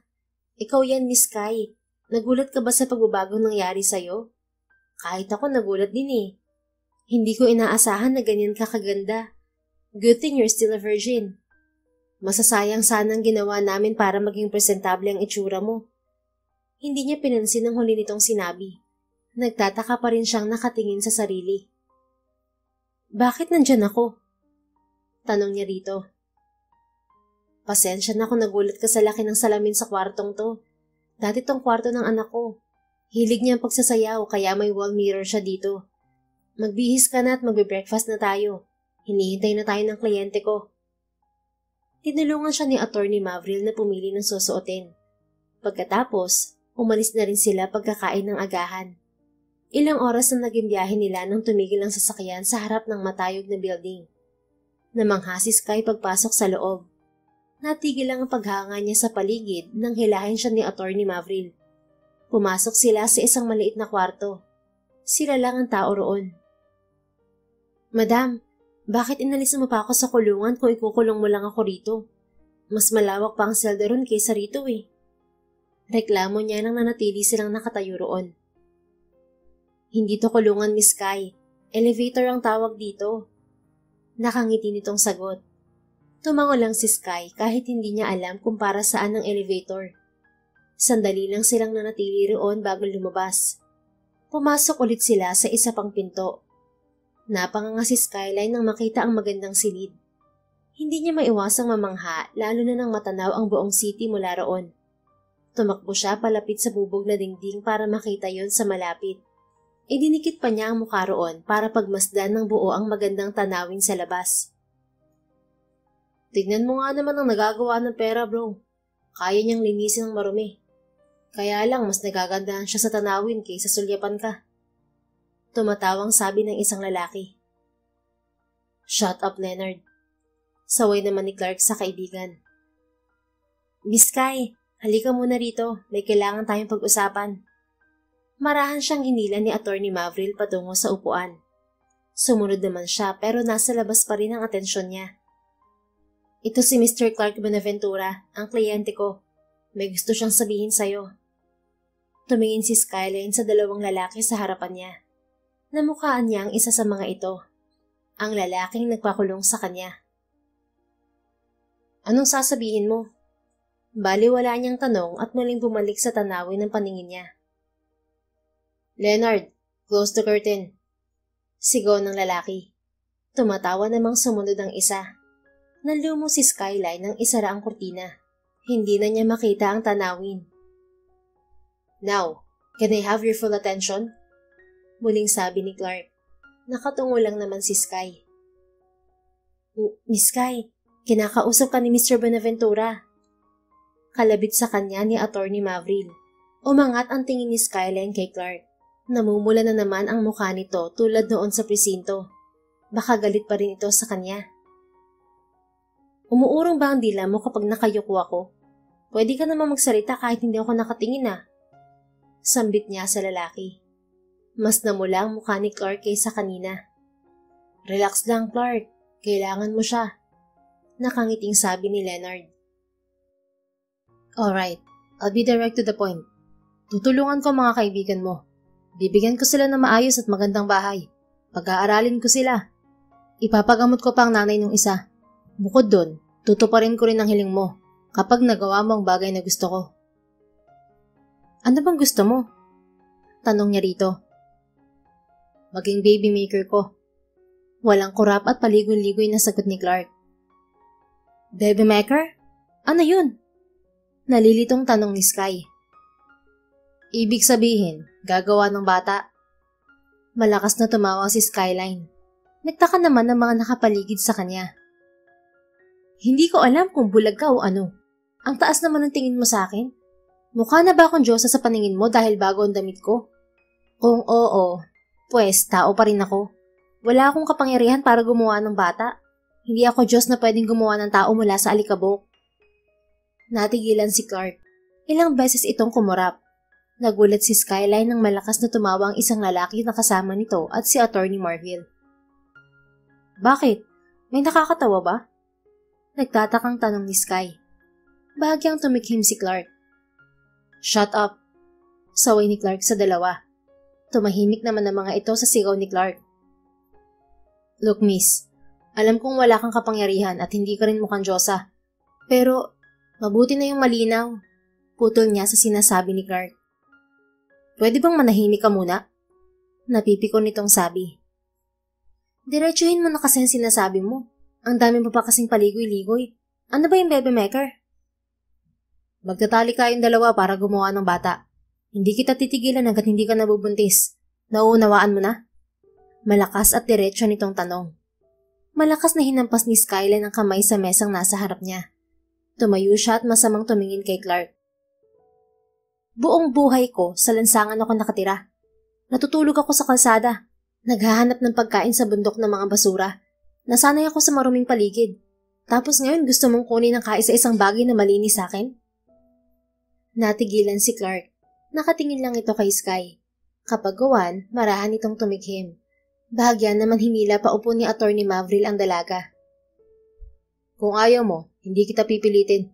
Ikaw yan, Miss Kai. Nagulat ka ba sa pagbabagong nangyari sa'yo? Kahit ako nagulat din eh. Hindi ko inaasahan na ganyan ka kaganda. Good thing you're still a virgin. Masasayang sanang ginawa namin para maging presentable ang itsura mo. Hindi niya pinansin ang huli nitong sinabi. Nagtataka pa rin siyang nakatingin sa sarili. Bakit nandyan ako? Tanong niya rito. Pasensya na kung nagulat ka sa laki ng salamin sa kwartong to. Dati tong kwarto ng anak ko. Hilig niya ang pagsasayaw kaya may wall mirror siya dito. Magbihis ka na at magbe-breakfast na tayo. Hinihintay na tayo ng kliyente ko. Tinulungan siya ni Attorney Mavril na pumili ng susuotin. Pagkatapos, umalis na rin sila pagkakain ng agahan. Ilang oras na naging biyahe nila nang tumigil ang sasakyan sa harap ng matayog na building. Namangha si Sky pagpasok sa loob. Natigil lang ang paghanga niya sa paligid nang hilahin siya ni Attorney Mavril. Pumasok sila sa isang maliit na kwarto. Sila lang ang tao roon. Madam, bakit inalis mo pa ako sa kulungan kung ikukulong mo lang ako rito? Mas malawak pa ang selda ron kaysa rito eh. Reklamo niya nang nanatili silang nakatayo roon. Hindi to kulungan, Miss Sky. Elevator ang tawag dito. Nakangiti nitong sagot. Tumango lang si Sky kahit hindi niya alam kung para saan ang elevator. Sandali lang silang nanatili roon bago lumabas. Pumasok ulit sila sa isa pang pinto. Napanganga si Skyline nang makita ang magandang silid. Hindi niya maiwasang mamangha lalo na nang matanaw ang buong city mula roon. Tumakbo siya palapit sa bubog na dingding para makita yon sa malapit. Idinikit pa niya ang mukha roon para pagmasdan ng buo ang magandang tanawin sa labas. Tignan mo nga naman ang nagagawa ng pera, bro. Kaya niyang linisin ng marumi. Kaya lang mas nagagandahan siya sa tanawin kaysa sulyapan ka. Tumatawang sabi ng isang lalaki. Shut up, Leonard. Saway naman ni Clark sa kaibigan. Miss Sky, halika muna rito. May kailangan tayong pag-usapan. Marahan siyang hinila ni Attorney Mavril patungo sa upuan. Sumunod naman siya pero nasa labas pa rin ang atensyon niya. Ito si Mr. Clark Bonaventura, ang kliyente ko. May gusto siyang sabihin sa'yo. Tumingin si Skyline sa dalawang lalaki sa harapan niya. Namukhaan niya ang isa sa mga ito. Ang lalaking nagpakulong sa kanya. Anong sasabihin mo? Baliwala niyang tanong at muling bumalik sa tanawin ng paningin niya. Leonard, close the curtain. Sigaw ng lalaki. Tumatawa namang sumunod ang isa. Nalumo si Skyline nang isara ang kurtina. Hindi na niya makita ang tanawin. Now, can I have your full attention? Muling sabi ni Clark. Nakatungo lang naman si Sky. Miss Sky, kinakausap ka ni Mr. Bonaventura. Kalabit sa kanya ni Attorney Mavril. Umangat ang tingin ni Skyline kay Clark. Namumula na naman ang mukha nito tulad noon sa presinto. Baka galit pa rin ito sa kanya. Umuurong ba ang dila mo kapag nakayuko ako? Pwede ka naman magsalita kahit hindi ako nakatingin ah. Sambit niya sa lalaki. Mas namula ang mukha ni Clark kaysa kanina. Relax lang, Clark. Kailangan mo siya. Nakangiting sabi ni Leonard. Alright, I'll be direct to the point. Tutulungan ko mga kaibigan mo. Bibigyan ko sila ng maayos at magandang bahay. Pag-aaralin ko sila. Ipapagamot ko pa ang nanay ng isa. Bukod doon, tutuparin ko rin ang hiling mo kapag nagawa mo ang bagay na gusto ko. Ano bang gusto mo? Tanong niya rito. Maging baby maker ko. Walang kurap at paligoy-ligoy na sagot ni Clark. Baby maker? Ano yun? Nalilitong tanong ni Sky. Ibig sabihin, gagawa ng bata. Malakas na tumawa si Skyline. Nagtaka naman ang mga nakapaligid sa kanya. Hindi ko alam kung bulag ka o ano. Ang taas naman ng tingin mo sa akin. Mukha na ba akong Diyosa sa paningin mo dahil bago ang damit ko? Kung oo, pues tao pa rin ako. Wala akong kapangyarihan para gumawa ng bata. Hindi ako Diyos na pwedeng gumawa ng tao mula sa alikabok. Natigilan si Clark. Ilang beses itong kumurap. Nagulat si Skyline nang malakas na tumawa ang isang lalaki na kasama nito at si Attorney Marville. Bakit? May nakakatawa ba? Nagtatakang tanong ni Sky. Bahagyang tumikhim si Clark. Shut up! Saway ni Clark sa dalawa. Tumahimik naman ang mga ito sa sigaw ni Clark. Look miss, alam kong wala kang kapangyarihan at hindi ka rin mukhang Diyosa. Pero, mabuti na yung malinaw. Putol niya sa sinasabi ni Clark. Pwede bang manahimik ka muna? Napipikon nitong sabi. Diretsuhin mo na kasi ang sinasabi mo. Ang dami mo pa kasing paligoy-ligoy. Ano ba yung baby maker? Magtatali kayong dalawa para gumawa ng bata. Hindi kita titigilan hanggat hindi ka nabubuntis. Nauunawaan mo na? Malakas at diretsyo nitong tanong. Malakas na hinampas ni Skyline ang kamay sa mesang nasa harap niya. Tumayo siya at masamang tumingin kay Clark. Buong buhay ko sa lansangan ako nakatira. Natutulog ako sa kalsada. Naghahanap ng pagkain sa bundok ng mga basura. Nasanay ako sa maruming paligid. Tapos ngayon gusto mong kunin ang kaisa-isang bagay na malinis sa akin? Natigilan si Clark. Nakatingin lang ito kay Sky. Kapag gawan, marahan itong tumikhim. Bahagyan naman hinila pa upo ni Attorney Marville ang dalaga. Kung ayaw mo, hindi kita pipilitin.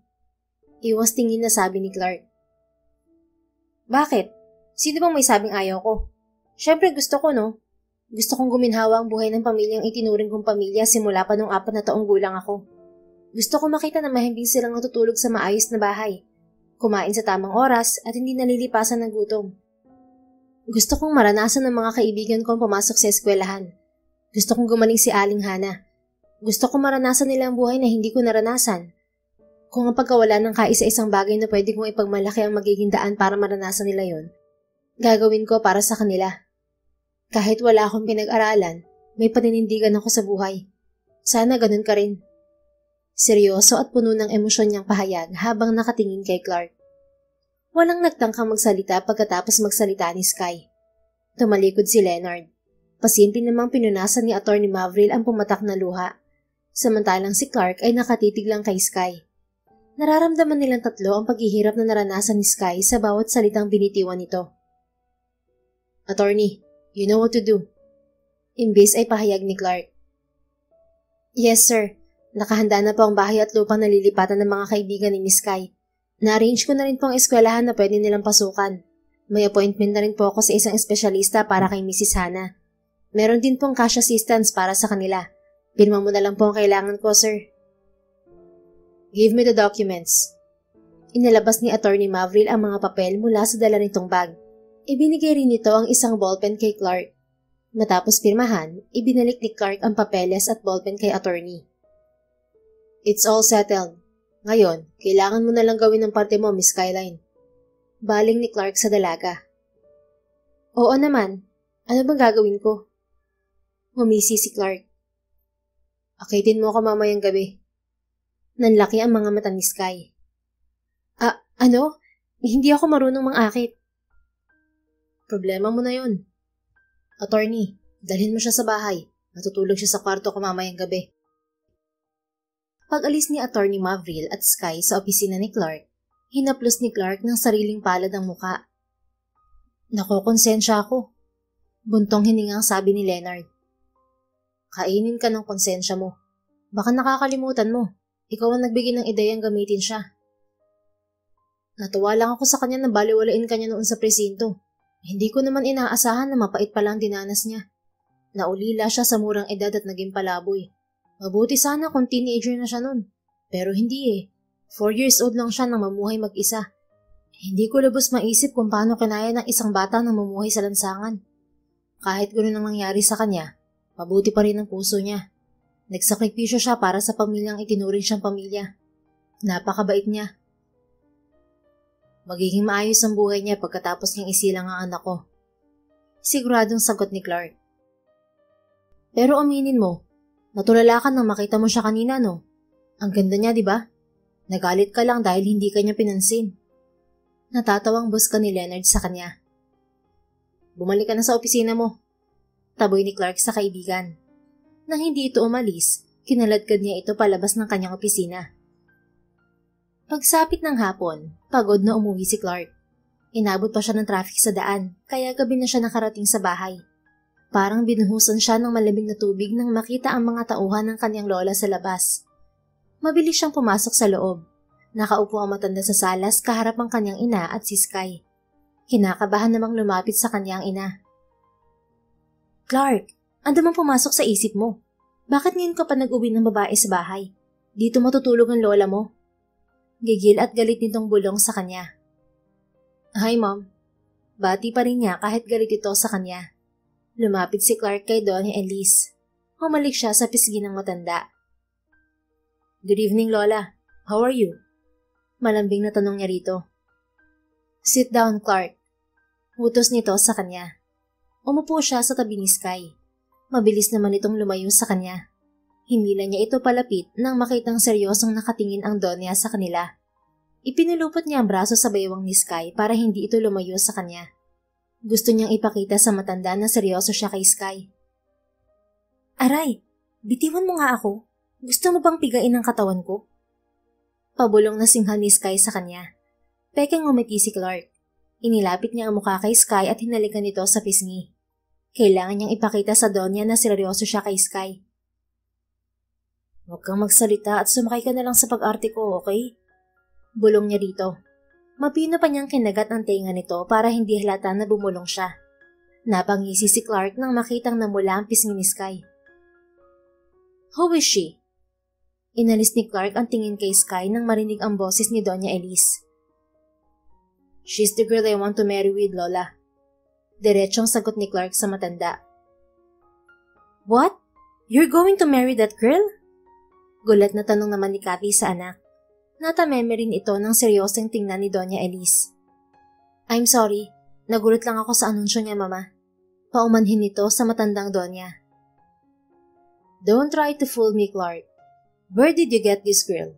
Iwas tingin na sabi ni Clark. Bakit? Sino bang may sabing ayaw ko? Siyempre gusto ko, no? Gusto kong guminhawa ang buhay ng pamilyang itinuring kong pamilya simula pa nung 4 na taong gulang ako. Gusto ko makita na mahimbing silang natutulog sa maayos na bahay. Kumain sa tamang oras at hindi nalilipasan ng gutom. Gusto kong maranasan ng mga kaibigan ko ang pumasok sa eskwelahan. Gusto kong gumaling si Aling Hana. Gusto kong maranasan nila ang buhay na hindi ko naranasan. Kung ang pagkawala ng kaisa-isang bagay na pwede kong ipagmalaki ang magiging daan para maranasan nila yon, gagawin ko para sa kanila. Kahit wala akong pinag-aralan, may paninindigan ako sa buhay. Sana ganun ka rin. Seryoso at puno ng emosyon niyang pahayag habang nakatingin kay Clark. Walang nagtangkang magsalita pagkatapos magsalita ni Sky. Tumalikod si Leonard. Pasimple namang pinunasan ni Attorney Marville ang pumatak na luha. Samantalang si Clark ay nakatitig lang kay Sky. Nararamdaman nilang tatlo ang paghihirap na naranasan ni Sky sa bawat salitang binitiwan nito. Attorney, you know what to do. Imbis ay pahayag ni Clark. Yes, sir. Nakahanda na po ang bahay at lupang nalilipatan ng mga kaibigan ni Miss Sky. Na-arrange ko na rin po ang eskwelahan na pwede nilang pasukan. May appointment na rin po ako sa isang espesyalista para kay Mrs. Hana. Meron din pong cash assistance para sa kanila. Pirma mo na lang po ang kailangan ko, sir. Give me the documents. Inalabas ni Attorney Marville ang mga papel mula sa dala nitong bag. Ibinigay rin nito ang isang ballpen kay Clark. Matapos pirmahan, ibinalik ni Clark ang papeles at ballpen kay Attorney. It's all settled. Ngayon, kailangan mo na lang gawin ang parte mo, Miss Skyline. Baling ni Clark sa dalaga. Oo naman. Ano bang gagawin ko? Humisi si Clark. Akitin mo ako mamayang gabi. Nanlaki ang mga mata ni Sky. Ano? Hindi ako marunong mangakit. Problema mo na yon. Attorney, dalhin mo siya sa bahay. Matutulog siya sa kwarto ko mamayang gabi. Pag-alis ni Attorney Marville at Sky sa opisina ni Clark, hinaplos ni Clark ng sariling palad ang muka. Nakokonsensya ako. Buntong hiningang sabi ni Leonard. Kainin ka ng konsensya mo. Baka nakakalimutan mo. Ikaw ang nagbigay ng ideyang gamitin siya. Natuwa lang ako sa kanya na baliwalain kanya noon sa presinto. Hindi ko naman inaasahan na mapait palang dinanas niya. Naulila siya sa murang edad at naging palaboy. Mabuti sana kung teenager na siya noon. Pero hindi eh. 4 years old lang siya nang mamuhay mag-isa. Hindi ko lubos maisip kung paano kinaya ng isang bata na mamuhay sa lansangan. Kahit gano'n ang nangyari sa kanya, mabuti pa rin ang puso niya. Nagsakripisyo siya para sa pamilyang itinuring siyang pamilya. Napakabait niya. Magiging maayos ang buhay niya pagkatapos niyang isilang ang anak ko. Siguradong sagot ni Clark. Pero aminin mo, natulala ka nang makita mo siya kanina, no? Ang ganda niya, di ba? Nagalit ka lang dahil hindi ka niya pinansin. Natatawang buska ni Leonard sa kanya. Bumalik ka na sa opisina mo. Taboy ni Clark sa kaibigan. Nang hindi ito umalis, kinaladkad niya ito palabas ng kanyang opisina. Pagsapit ng hapon, pagod na umuwi si Clark. Inabot pa siya ng traffic sa daan, kaya gabi na siya nakarating sa bahay. Parang binuhusan siya ng malamig na tubig nang makita ang mga tauhan ng kanyang lola sa labas. Mabilis siyang pumasok sa loob. Nakaupo ang matanda sa salas kaharap ang kanyang ina at si Sky. Kinakabahan namang lumapit sa kanyang ina. Clark, ando mang pumasok sa isip mo. Bakit ngayon ka pa nag-uwi ng babae sa bahay? Dito matutulog ang lola mo. Gigil at galit nitong bulong sa kanya. Hi, Mom. Bati pa rin niya kahit galit ito sa kanya. Lumapit si Clark kay Doña Elise. Humalik siya sa pisngi ng matanda. Good evening, Lola. How are you? Malambing na tanong niya rito. Sit down, Clark. Utos nito sa kanya. Umupo siya sa tabi ni Sky. Mabilis naman itong lumayo sa kanya. Hindi na niya ito palapit nang makitang seryosong nakatingin ang Donya sa kanila. Ipinulupot niya ang braso sa baywang ni Sky para hindi ito lumayo sa kanya. Gusto niyang ipakita sa matanda na seryoso siya kay Sky. Aray, bitiwan mo nga ako. Gusto mo bang pigain ang katawan ko? Pabulong na singhal ni Sky sa kanya. Pekeng ngumiti si Clark. Inilapit niya ang mukha kay Sky at hinalikan nito sa pisngi. Kailangan niyang ipakita sa Donya na seryoso siya kay Sky. Huwag kang magsalita at sumakay ka na lang sa pag-arte ko, okay? Bulong niya dito. Mapino pa niyang kinagat ang tenga nito para hindi halata na bumulong siya. Napangisi si Clark nang makitang namula ang pisngi ni Sky. Who is she? Inalis ni Clark ang tingin kay Sky nang marinig ang boses ni Doña Elise. She's the girl I want to marry with, Lola. Diretsong sagot ni Clark sa matanda. What? You're going to marry that girl? Gulat na tanong naman ni Cathy sa anak. Natameme rin ito ng seryoseng tingnan ni Doña Elise. I'm sorry, nagulat lang ako sa anunsyo niya, Mama. Paumanhin nito sa matandang Donya. Don't try to fool me, Clark. Where did you get this girl?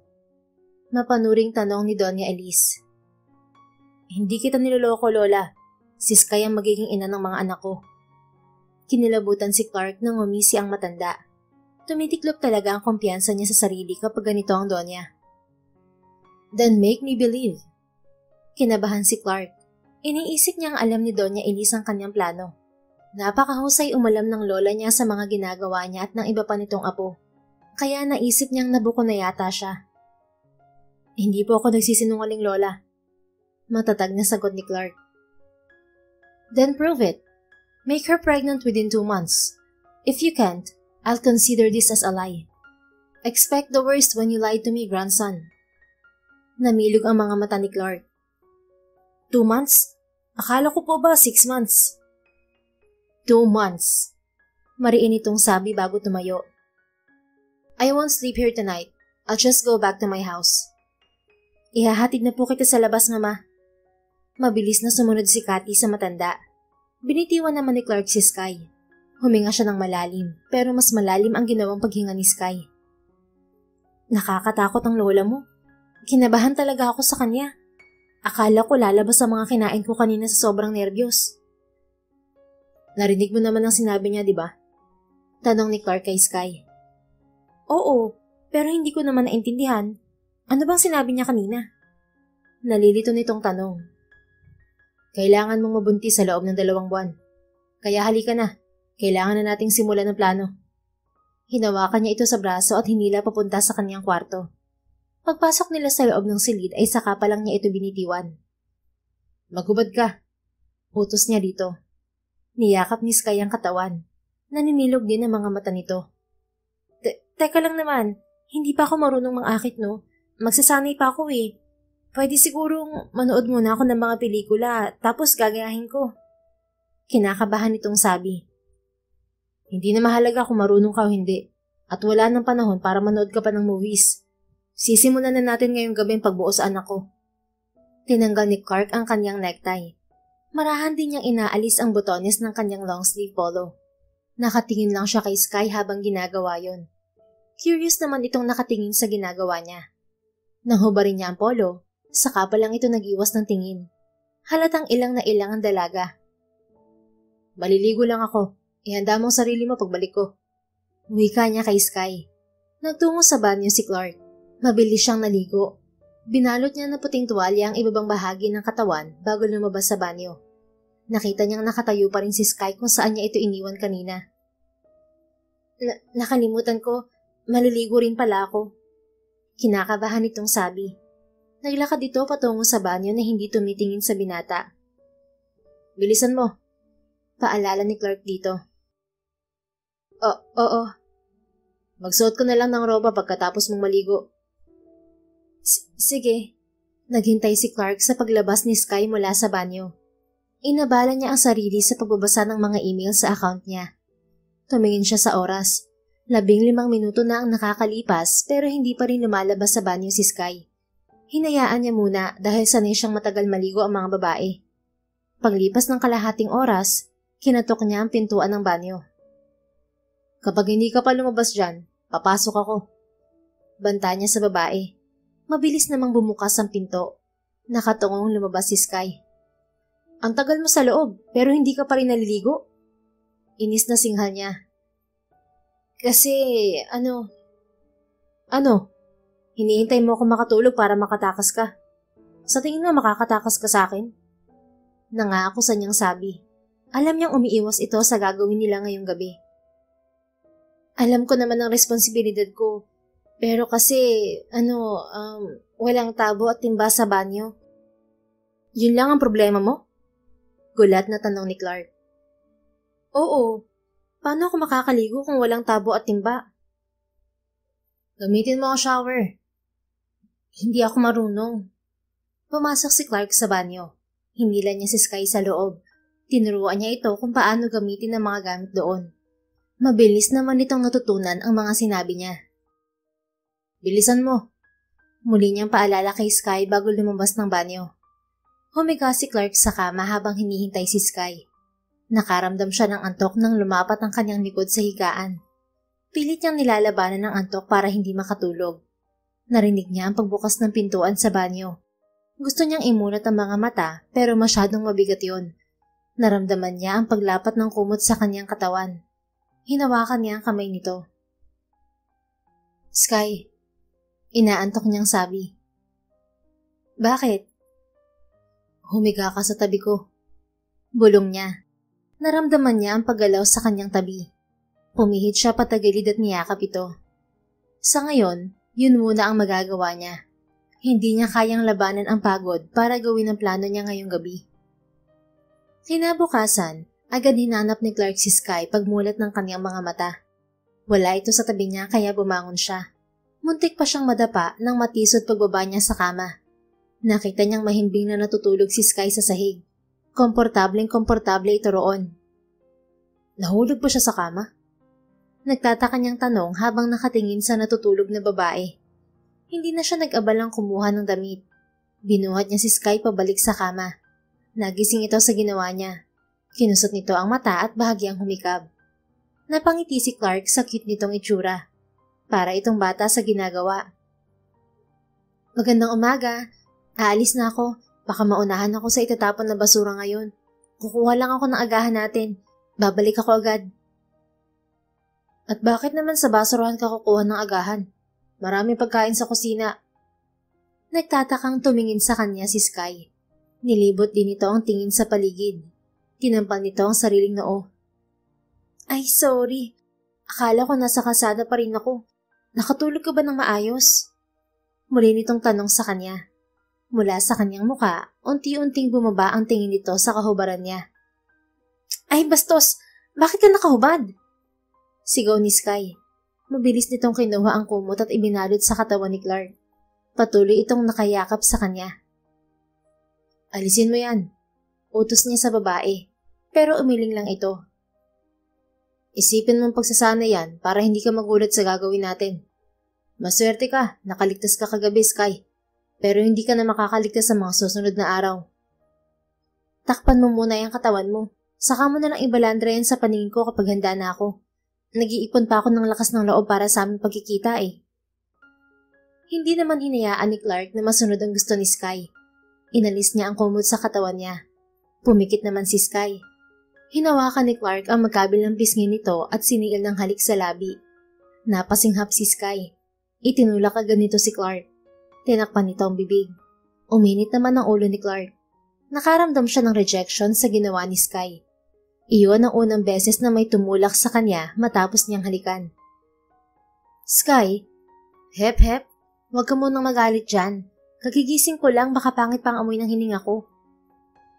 Mapanuring tanong ni Doña Elise. Hindi kita niloloko, Lola. Si Sky ang magiging ina ng mga anak ko. Kinilabutan si Clark nang umisi ang matanda. Tumitiklop talaga ang kumpiyansa niya sa sarili kapag ganito ang Donya. Then make me believe. Kinabahan si Clark. Iniisip niyang alam ni Doña Elise ang kanyang plano. Napakahusay umalam ng lola niya sa mga ginagawa niya at ng iba pa nitong apo. Kaya naisip niyang nabuko na yata siya. Hindi po ako nagsisinungaling, Lola. Matatag na sagot ni Clark. Then prove it. Make her pregnant within 2 months. If you can't, I'll consider this as a lie. Expect the worst when you lied to me, grandson. Namilog ang mga mata ni Clark. 2 months? Akala ko po ba 6 months? 2 months. Mariin itong sabi bago tumayo. I won't sleep here tonight. I'll just go back to my house. Ihahatid na po kita sa labas, Mama. Mabilis na sumunod si Cathy sa matanda. Binitiwan naman ni Clark si Sky. Huminga siya ng malalim, pero mas malalim ang ginawang paghinga ni Sky. Nakakatakot ang lola mo. Kinabahan talaga ako sa kanya. Akala ko lalabas ang mga kinain ko kanina sa sobrang nerbiyos. Narinig mo naman ang sinabi niya, di ba? Tanong ni Clark kay Sky. Oo, pero hindi ko naman naintindihan. Ano bang sinabi niya kanina? Nalilito nitong tanong. Kailangan mong mabuntis sa loob ng 2 buwan. Kaya halika na. Kailangan na nating simulan ng plano. Hinawakan niya ito sa braso at hinila papunta sa kanyang kwarto. Pagpasok nila sa loob ng silid ay saka pa lang niya ito binitiwan. Maghubad ka. Utos niya dito. Niyakap ni Sky ang katawan. Naninilog din ang mga mata nito. Teka lang naman, hindi pa ako marunong mang-akit, no? Magsasanay pa ako eh. Pwede sigurong manood muna ako ng mga pelikula tapos gagayahin ko. Kinakabahan nitong sabi. Hindi na mahalaga kung marunong ka o hindi. At wala ng panahon para manood ka pa ng movies. Sisimulan na natin ngayong gabi ang pagbuo sa anak ko. Tinanggal ni Clark ang kanyang necktie. Marahan din niyang inaalis ang botones ng kanyang long sleeve polo. Nakatingin lang siya kay Sky habang ginagawa yon. Curious naman itong nakatingin sa ginagawa niya. Nang hubarin niya ang polo, saka pa lang ito nag-iwas ng tingin. Halatang ilang na ilang ang dalaga. Maliligo lang ako. Ihanda mo ang sarili mo pagbalik ko. Wika niya kay Sky. Nagtungo sa banyo si Clark. Mabilis siyang naligo. Binalot niya ng puting tuwalya ang ibabang bahagi ng katawan bago lumabas sa banyo. Nakita niyang nakatayo pa rin si Sky kung saan niya ito iniwan kanina. Nakalimutan ko, maliligo rin pala ako. Kinakabahan itong sabi. Naglakad ito patungo sa banyo na hindi tumitingin sa binata. Bilisan mo, paalala ni Clark dito. Oo. Magsuot ko na lang ng roba pagkatapos mong maligo. Sige. Naghintay si Clark sa paglabas ni Sky mula sa banyo. Inabala niya ang sarili sa pagbabasa ng mga email sa account niya. Tumingin siya sa oras. 15 minuto na ang nakakalipas pero hindi pa rin lumalabas sa banyo si Sky. Hinayaan niya muna dahil sanay siyang matagal maligo ang mga babae. Paglipas ng kalahating oras, kinatok niya ang pintuan ng banyo. Kapag hindi ka pa lumabas dyan, papasok ako. Banta niya sa babae. Mabilis namang bumukas ang pinto. Nakatungong lumabas si Sky. Ang tagal mo sa loob, pero hindi ka pa rin naliligo? Inis na singhal niya. Kasi, Ano? Hinihintay mo ako makatulog para makatakas ka. Sa tingin mo makakatakas ka sa akin? Nangako sa niyang sabi. Alam niyang umiiwas ito sa gagawin nila ngayong gabi. Alam ko naman ang responsibilidad ko. Pero kasi, walang tabo at timba sa banyo. Yun lang ang problema mo? Gulat na tanong ni Clark. Oo. Paano ako makakaligo kung walang tabo at timba? Gamitin mo ang shower. Hindi ako marunong. Pumasok si Clark sa banyo. Hinila niya si Sky sa loob. Tinuruan niya ito kung paano gamitin ang mga gamit doon. Mabilis naman itong natutunan ang mga sinabi niya. Bilisan mo. Muli niyang paalala kay Sky bago lumabas ng banyo. Humiga si Clark sa kama habang hinihintay si Sky. Nakaramdam siya ng antok nang lumapat ang kanyang likod sa higaan. Pilit niyang nilalabanan ng antok para hindi makatulog. Narinig niya ang pagbukas ng pintuan sa banyo. Gusto niyang imunat ang mga mata pero masyadong mabigat yon. Naramdaman niya ang paglapat ng kumot sa kanyang katawan. Hinawakan niya ang kamay nito. Sky, inaantok niyang sabi. Bakit? Humiga ka sa tabi ko. Bulong niya. Naramdaman niya ang paggalaw sa kanyang tabi. Pumihit siya patagilid at niyakap ito. Sa ngayon, yun muna ang magagawa niya. Hindi niya kayang labanan ang pagod para gawin ang plano niya ngayong gabi. Kinabukasan, agad hinanap ni Clark si Sky pagmulat ng kanyang mga mata. Wala ito sa tabi niya kaya bumangon siya. Muntik pa siyang madapa nang matisod pagbaba niya sa kama. Nakita niyang mahimbing na natutulog si Sky sa sahig. Komportableng-komportable ito roon. Nahulog ba siya sa kama? Nagtataka niyang tanong habang nakatingin sa natutulog na babae. Hindi na siya nag-abalang kumuha ng damit. Binuhat niya si Sky pabalik sa kama. Nagising ito sa ginawa niya. Kinusot nito ang mata at bahagyang humikab. Napangiti si Clark sa cute nitong itsura. Para itong bata sa ginagawa. Magandang umaga. Aalis na ako. Baka maunahan ako sa itatapon na basura ngayon. Kukuha lang ako ng agahan natin. Babalik ako agad. At bakit naman sa basurahan ka kukuha ng agahan? Maraming pagkain sa kusina. Nagtatakang tumingin sa kanya si Sky. Nilibot din ito ang tingin sa paligid. Tinampal nito ang sariling noo. Ay, sorry. Akala ko nasa kalsada pa rin ako. Nakatulog ka ba ng maayos? Muli nitong tanong sa kanya. Mula sa kanyang muka, unti-unting bumaba ang tingin nito sa kahubaran niya. Ay, bastos! Bakit ka nakahubad? Sigaw ni Sky. Mabilis nitong kinuha ang kumot at ibinalot sa katawan ni Clark. Patuloy itong nakayakap sa kanya. Alisin mo yan. Utos niya sa babae, pero umiling lang ito. Isipin mong pagsasana yan para hindi ka magulat sa gagawin natin. Maswerte ka, nakaligtas ka kagabi, Sky. Pero hindi ka na makakaligtas sa mga susunod na araw. Takpan mo muna yung katawan mo. Saka mo na lang ibalandra yan sa paningin ko kapag handa na ako. Nag-iipon pa ako ng lakas ng loob para sa aming pagkikita eh. Hindi naman hinayaan ni Clark na masunod ang gusto ni Sky. Inalis niya ang kumot sa katawan niya. Pumikit naman si Sky. Hinawakan ni Clark ang magkabilang pisngi nito at siniil ng halik sa labi. Napasinghap si Sky. Itinulak agad nito si Clark. Tinakpan nito ang bibig. Uminit naman ang ulo ni Clark. Nakaramdam siya ng rejection sa ginawa ni Sky. Iyon ang unang beses na may tumulak sa kanya matapos niyang halikan. Sky, hep, huwag ka munang magalit dyan. Kagigising ko lang, baka pangit pang amoy ng hininga ko.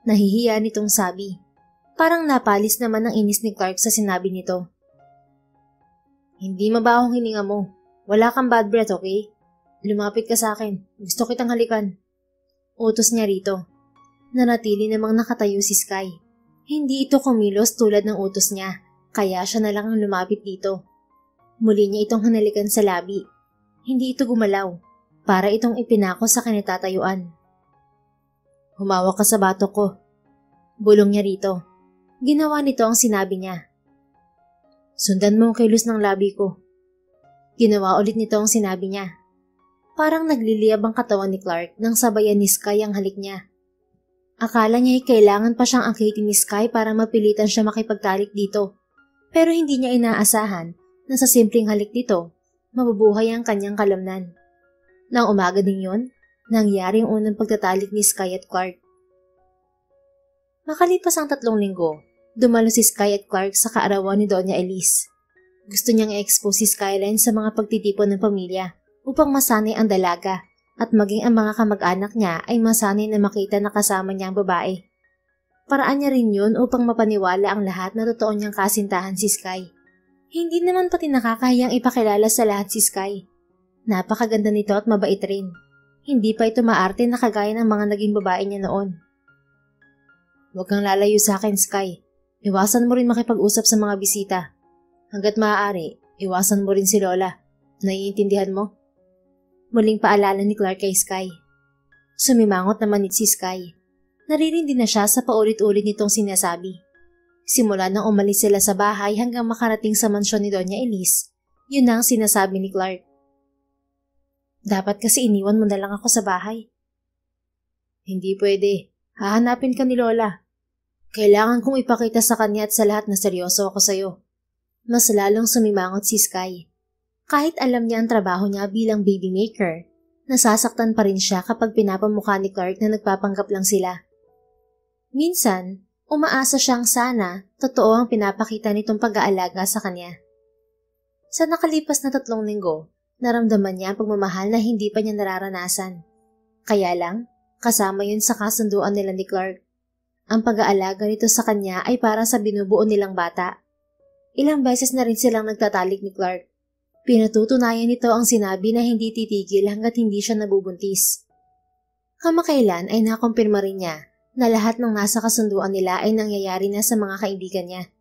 Nahihiya nitong sabi. Parang napalis naman ang inis ni Clark sa sinabi nito. Hindi mabahong hininga mo. Wala kang bad breath, okay? Lumapit ka sa akin. Gusto kitang halikan. Utos niya rito. Nanatili namang nakatayo si Sky. Hindi ito kumilos tulad ng utos niya, kaya siya na lang ang lumapit dito. Muli niya itong hanalikan sa labi. Hindi ito gumalaw, para itong ipinako sa kinatatayuan. Humawak ka sa batok ko. Bulong niya rito. Ginawa nito ang sinabi niya. Sundan mo ang kilos ng labi ko. Ginawa ulit nito ang sinabi niya. Parang nagliliyab ang katawan ni Clark nang sabayan ni Sky ang halik niya. Akala niya ay kailangan pa siyang angkitin ni Sky para mapilitan siya makipagtalik dito. Pero hindi niya inaasahan na sa simpleng halik dito, mabubuhay ang kanyang kalamnan. Nang umaga din yun, nangyari ang unang pagtatalik ni Sky at Clark. Makalipas ang 3 linggo, dumalo si Sky at Clark sa kaarawan ni Doña Elise. Gusto niyang i-expose si Skyline sa mga pagtitipon ng pamilya upang masanay ang dalaga. At maging ang mga kamag-anak niya ay masanay na makita na kasama niya ang babae. Paraan niya rin yun upang mapaniwala ang lahat na totoo niyang kasintahan si Sky. Hindi naman pati nakakahiyang ipakilala sa lahat si Sky. Napakaganda nito at mabait rin. Hindi pa ito maarte na kagaya ng mga naging babae niya noon. Huwag kang lalayo sa akin, Sky. Iwasan mo rin makipag-usap sa mga bisita. Hanggat maaari, iwasan mo rin si Lola. Naiintindihan mo? Muling paalala ni Clark kay Sky. Sumimangot naman si Sky. Naririndi na siya sa paulit-ulit nitong sinasabi. Simula nang umalis sila sa bahay hanggang makarating sa mansyon ni Doña Elise, yun na ang sinasabi ni Clark. Dapat kasi iniwan mo na lang ako sa bahay. Hindi pwede. Hahanapin ka ni Lola. Kailangan kong ipakita sa kanya at sa lahat na seryoso ako sa'yo. Mas lalong sumimangot si Sky. Kahit alam niya ang trabaho niya bilang baby maker, nasasaktan pa rin siya kapag pinapamukha ni Clark na nagpapanggap lang sila. Minsan, umaasa siyang sana totoo ang pinapakita nitong pag-aalaga sa kanya. Sa nakalipas na 3 linggo, naramdaman niya ang pagmamahal na hindi pa niya nararanasan. Kaya lang, kasama yun sa kasunduan nila ni Clark. Ang pag-aalaga nito sa kanya ay para sa binubuo nilang bata. Ilang beses na rin silang nagtatalik ni Clark. Pinatutunayan nito ang sinabi na hindi titigil hanggat hindi siya nabubuntis. Kamakailan ay nakumpirma rin niya na lahat ng nasa kasunduan nila ay nangyayari na sa mga kaibigan niya.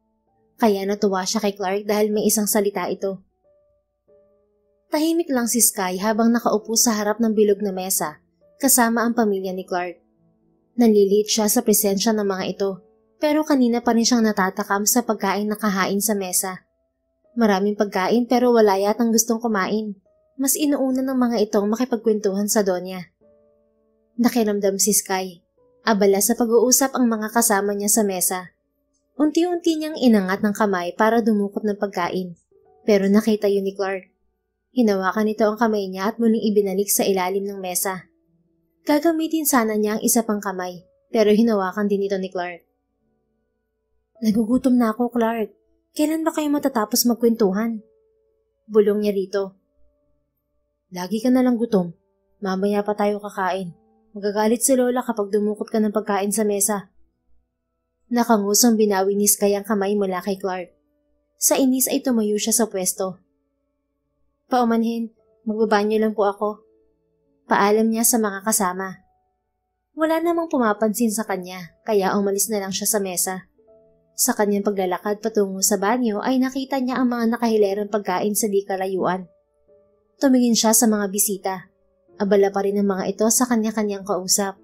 Kaya natuwa siya kay Clark dahil may isang salita ito. Tahimik lang si Sky habang nakaupo sa harap ng bilog na mesa kasama ang pamilya ni Clark. Nanliliit siya sa presensya ng mga ito pero kanina pa rin siyang natatakam sa pagkain na kahain sa mesa. Maraming pagkain pero wala yatang gustong kumain. Mas inuuna ng mga itong makipagkwentuhan sa Donya. Nakiramdam si Sky. Abala sa pag-uusap ang mga kasama niya sa mesa. Unti-unti niyang inangat ng kamay para dumukot ng pagkain. Pero nakita yun ni Clark. Hinawakan nito ang kamay niya at muling ibinalik sa ilalim ng mesa. Gagamitin sana niya ang isa pang kamay, pero hinawakan din ito ni Clark. Nagugutom na ako, Clark. Kailan ba kayo matatapos magkwentuhan? Bulong niya rito. Lagi ka na lang gutom. Mamaya pa tayo kakain. Magagalit si Lola kapag dumukot ka ng pagkain sa mesa. Nakangusong binawi ni Sky ang kamay mula kay Clark. Sa inis ay tumayo siya sa pwesto. Paumanhin, magbabanyo lang po ako. Paalam niya sa mga kasama. Wala namang pumapansin sa kanya, kaya umalis na lang siya sa mesa. Sa kanyang paglalakad patungo sa banyo ay nakita niya ang mga nakahilerang pagkain sa di kalayuan. Tumingin siya sa mga bisita. Abala pa rin ang mga ito sa kanya-kanyang kausap.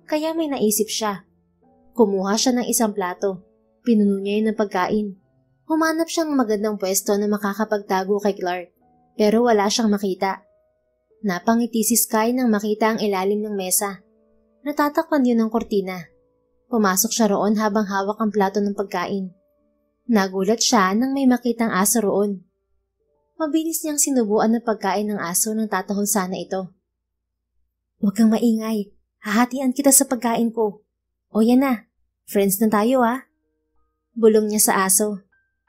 Kaya may naisip siya. Kumuha siya ng isang plato. Pinuno niya yun ng pagkain. Humanap siyang magandang pwesto na makakapagtago kay Clark. Pero wala siyang makita. Napangiti si Sky nang makita ang ilalim ng mesa. Natatakpan yun ng kortina. Pumasok siya roon habang hawak ang plato ng pagkain. Nagulat siya nang may makitang aso roon. Mabilis niyang sinubuan ng pagkain ng aso nang tatahol sana ito. Huwag kang maingay. Hahatian kita sa pagkain ko. O yan na. Friends na tayo ah. Bulong niya sa aso.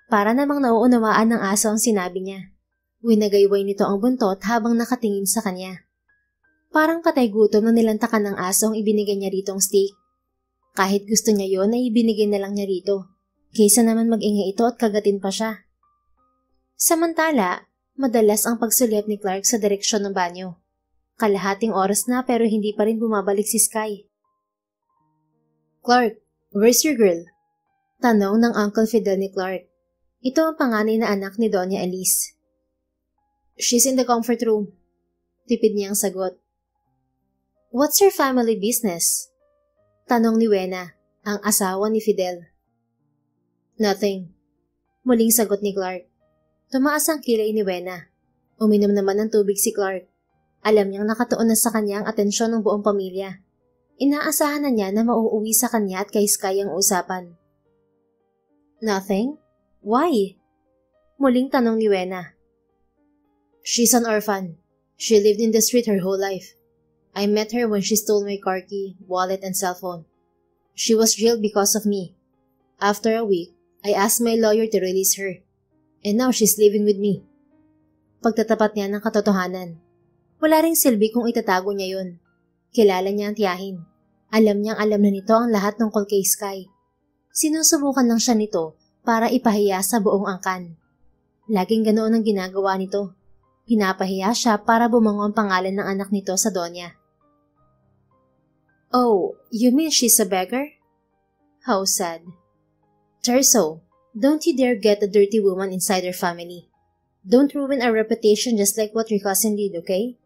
Para namang nauunawaan ng aso ang sinabi niya. Winagayway nito ang buntot habang nakatingin sa kanya. Parang patay gutom na nilantakan ng aso ang ibinigay niya ritong steak. Kahit gusto niya yon ay ibinigay na lang niya rito. Kaysa naman mag-ingay ito at kagatin pa siya. Samantala, madalas ang pagsulyap ni Clark sa direksyon ng banyo. Kalahating oras na pero hindi pa rin bumabalik si Sky. Clark, where's your girl? Tanong ng Uncle Fidel ni Clark. Ito ang panganay na anak ni Doña Elise. She's in the comfort room. Tipid niyang sagot. What's your family business? Tanong ni Wena, ang asawa ni Fidel. Nothing. Muling sagot ni Clark. Tumaas ang kilay ni Wena. Uminom naman ng tubig si Clark. Alam niyang nakatuon na sa kanya ang atensyon ng buong pamilya. Inaasahan na niya na mauuwi sa kanya at kay Sky ang usapan. Nothing? Why? Muling tanong ni Wena. She's an orphan. She lived in the street her whole life. I met her when she stole my car key, wallet, and cell phone. She was jailed because of me. After a week, I asked my lawyer to release her. And now she's living with me. Pagtatapat niya ng katotohanan. Wala ring silbi kung itatago niya yun. Kilala niya ang tiyahin. Alam niyang alam na nito ang lahat tungkol kay Sky. Sinusubukan lang siya nito para ipahiya sa buong angkan. Laging ganoon ang ginagawa nito. Pinapahiya siya para bumango ang pangalan ng anak nito sa Donya. Oh, you mean she's a beggar? How sad. Terso, don't you dare get a dirty woman inside our family. Don't ruin our reputation just like what your cousin did, okay?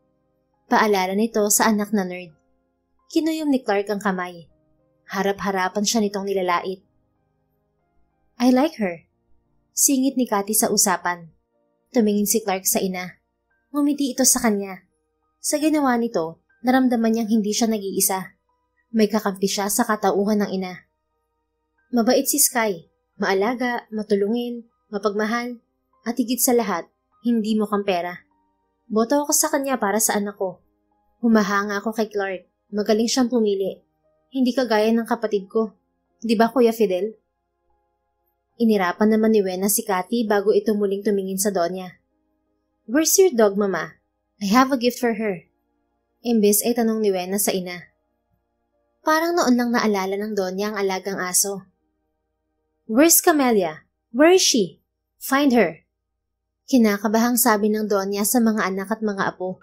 Paalala nito sa anak na nerd. Kinuyom ni Clark ang kamay. Harap-harapan siya nitong nilalait. I like her. Singit ni Cathy sa usapan. Tumingin si Clark sa ina. Ngumiti ito sa kanya. Sa ginawa nito, naramdaman niyang hindi siya nag-iisa. May kakampi siya sa katauhan ng ina. Mabait si Sky. Maalaga, matulungin, mapagmahal, at higit sa lahat, hindi mo kang pera. Boto ako sa kanya para sa anak ko. Humahanga ako kay Clark. Magaling siyang pumili. Hindi kagaya ng kapatid ko. Di ba, Kuya Fidel? Inirapan naman ni Wena si Cathy bago ito muling tumingin sa Donya. Where's your dog, Mama? I have a gift for her. Imbes ay tanong ni Wena sa ina. Parang noon lang naalala ng Donya ang alagang aso. Where's Camellia? Where is she? Find her. Kinakabahang sabi ng Donya sa mga anak at mga apo.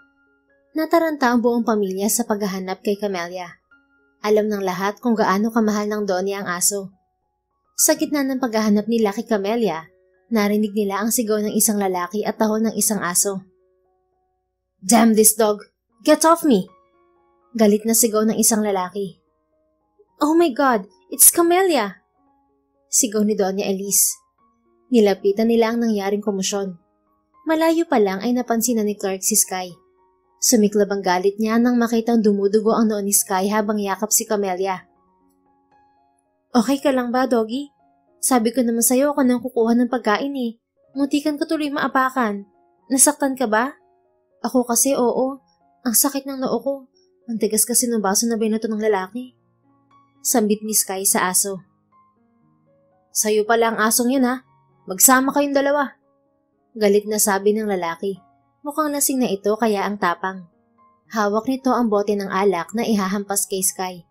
Nataranta ang buong pamilya sa paghahanap kay Camellia. Alam ng lahat kung gaano kamahal ng Donya ang aso. Sa gitna ng paghahanap nila kay Camellia, narinig nila ang sigaw ng isang lalaki at tahol ng isang aso. Damn this dog! Get off me! Galit na sigaw ng isang lalaki. Oh my God! It's Camellia! Sigaw ni Doña Elise. Nilapitan nila ang nangyaring komosyon. Malayo pa lang ay napansin na ni Clark si Sky. Sumiklab ang galit niya nang makitang dumudugo ang noon ni Sky habang yakap si Camellia. Okay ka lang ba, Doggy? Sabi ko naman sa'yo ako nang kukuha ng pagkain eh. Muntikan ko tuloy maapakan. Nasaktan ka ba? Ako kasi oo. Ang sakit ng noo ko. Ang tigas kasi ng baso na binato ng lalaki. Sambit ni Sky sa aso. Sa'yo pala ang asong yan ha. Magsama kayong dalawa. Galit na sabi ng lalaki. Mukhang lasing na ito kaya ang tapang. Hawak nito ang bote ng alak na ihahampas kay Sky.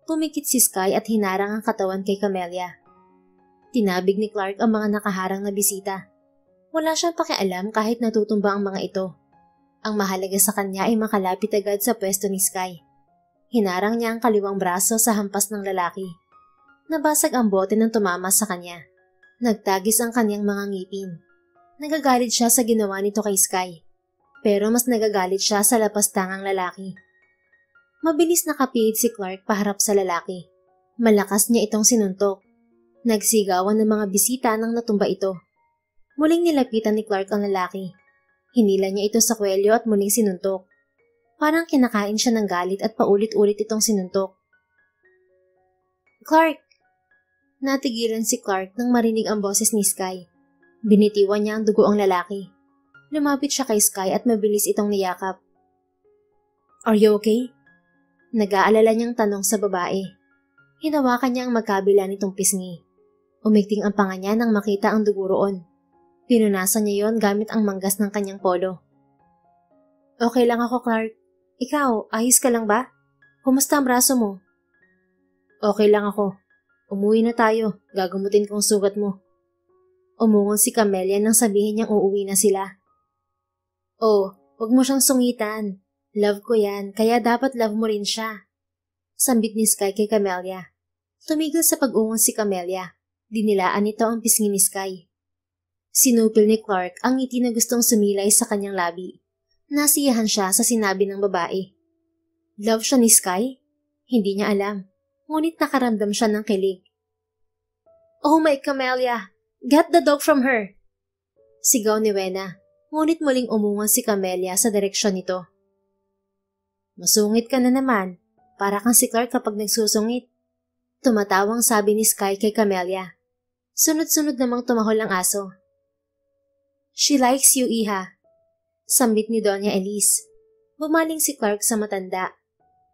Pumikit si Sky at hinarang ang katawan kay Camellia. Tinabig ni Clark ang mga nakaharang na bisita. Wala siyang pakialam kahit natutumba ang mga ito. Ang mahalaga sa kanya ay makalapit agad sa pwesto ni Sky. Hinarang niya ang kaliwang braso sa hampas ng lalaki. Nabasag ang bote nang tumama sa kanya. Nagtagis ang kanyang mga ngipin. Nagagalit siya sa ginawa nito kay Sky. Pero mas nagagalit siya sa lapastangang lalaki. Mabilis nakapihit si Clark paharap sa lalaki. Malakas niya itong sinuntok. Nagsigawan ng mga bisita nang natumba ito. Muling nilapitan ni Clark ang lalaki. Hinila niya ito sa kwelyo at muling sinuntok. Parang kinakain siya ng galit at paulit-ulit itong sinuntok. Clark! Natigilan si Clark nang marinig ang boses ni Sky. Binitiwan niya ang dugo ang lalaki. Lumapit siya kay Sky at mabilis itong niyakap. Are you okay? Nag-aalala niyang tanong sa babae. Hinawakan niya ang magkabila nitong pisngi. Umigting ang panga niya nang makita ang dugo roon. Pinunasan niya yon gamit ang manggas ng kanyang polo. Okay lang ako, Clark. Ikaw, ayos ka lang ba? Kumusta ang braso mo? Okay lang ako. Umuwi na tayo. Gagamutin ko ang sugat mo. Umungon si Camelia nang sabihin niyang uuwi na sila. Oh, huwag mo siyang sungitan. Love ko yan, kaya dapat love mo rin siya. Sambit ni Sky kay Camelia. Tumigil sa pag-ungon si Camelia. Dinilaan nito ang pisngi ni Sky. Sinupil ni Clark ang ngiti na gustong sumilay sa kanyang labi. Nasiyahan siya sa sinabi ng babae. Love siya ni Sky? Hindi niya alam. Ngunit nakaramdam siya ng kilig. Oh my Camelia! Get the dog from her! Sigaw ni Wena. Ngunit muling umungon si Camelia sa direksyon nito. Masungit ka na naman. Para kang si Clark kapag nagsusungit. Tumatawang sabi ni Sky kay Camelia. Sunod-sunod namang tumahol ang aso. She likes you, Iha. Sambit ni Doña Elise. Bumaling si Clark sa matanda.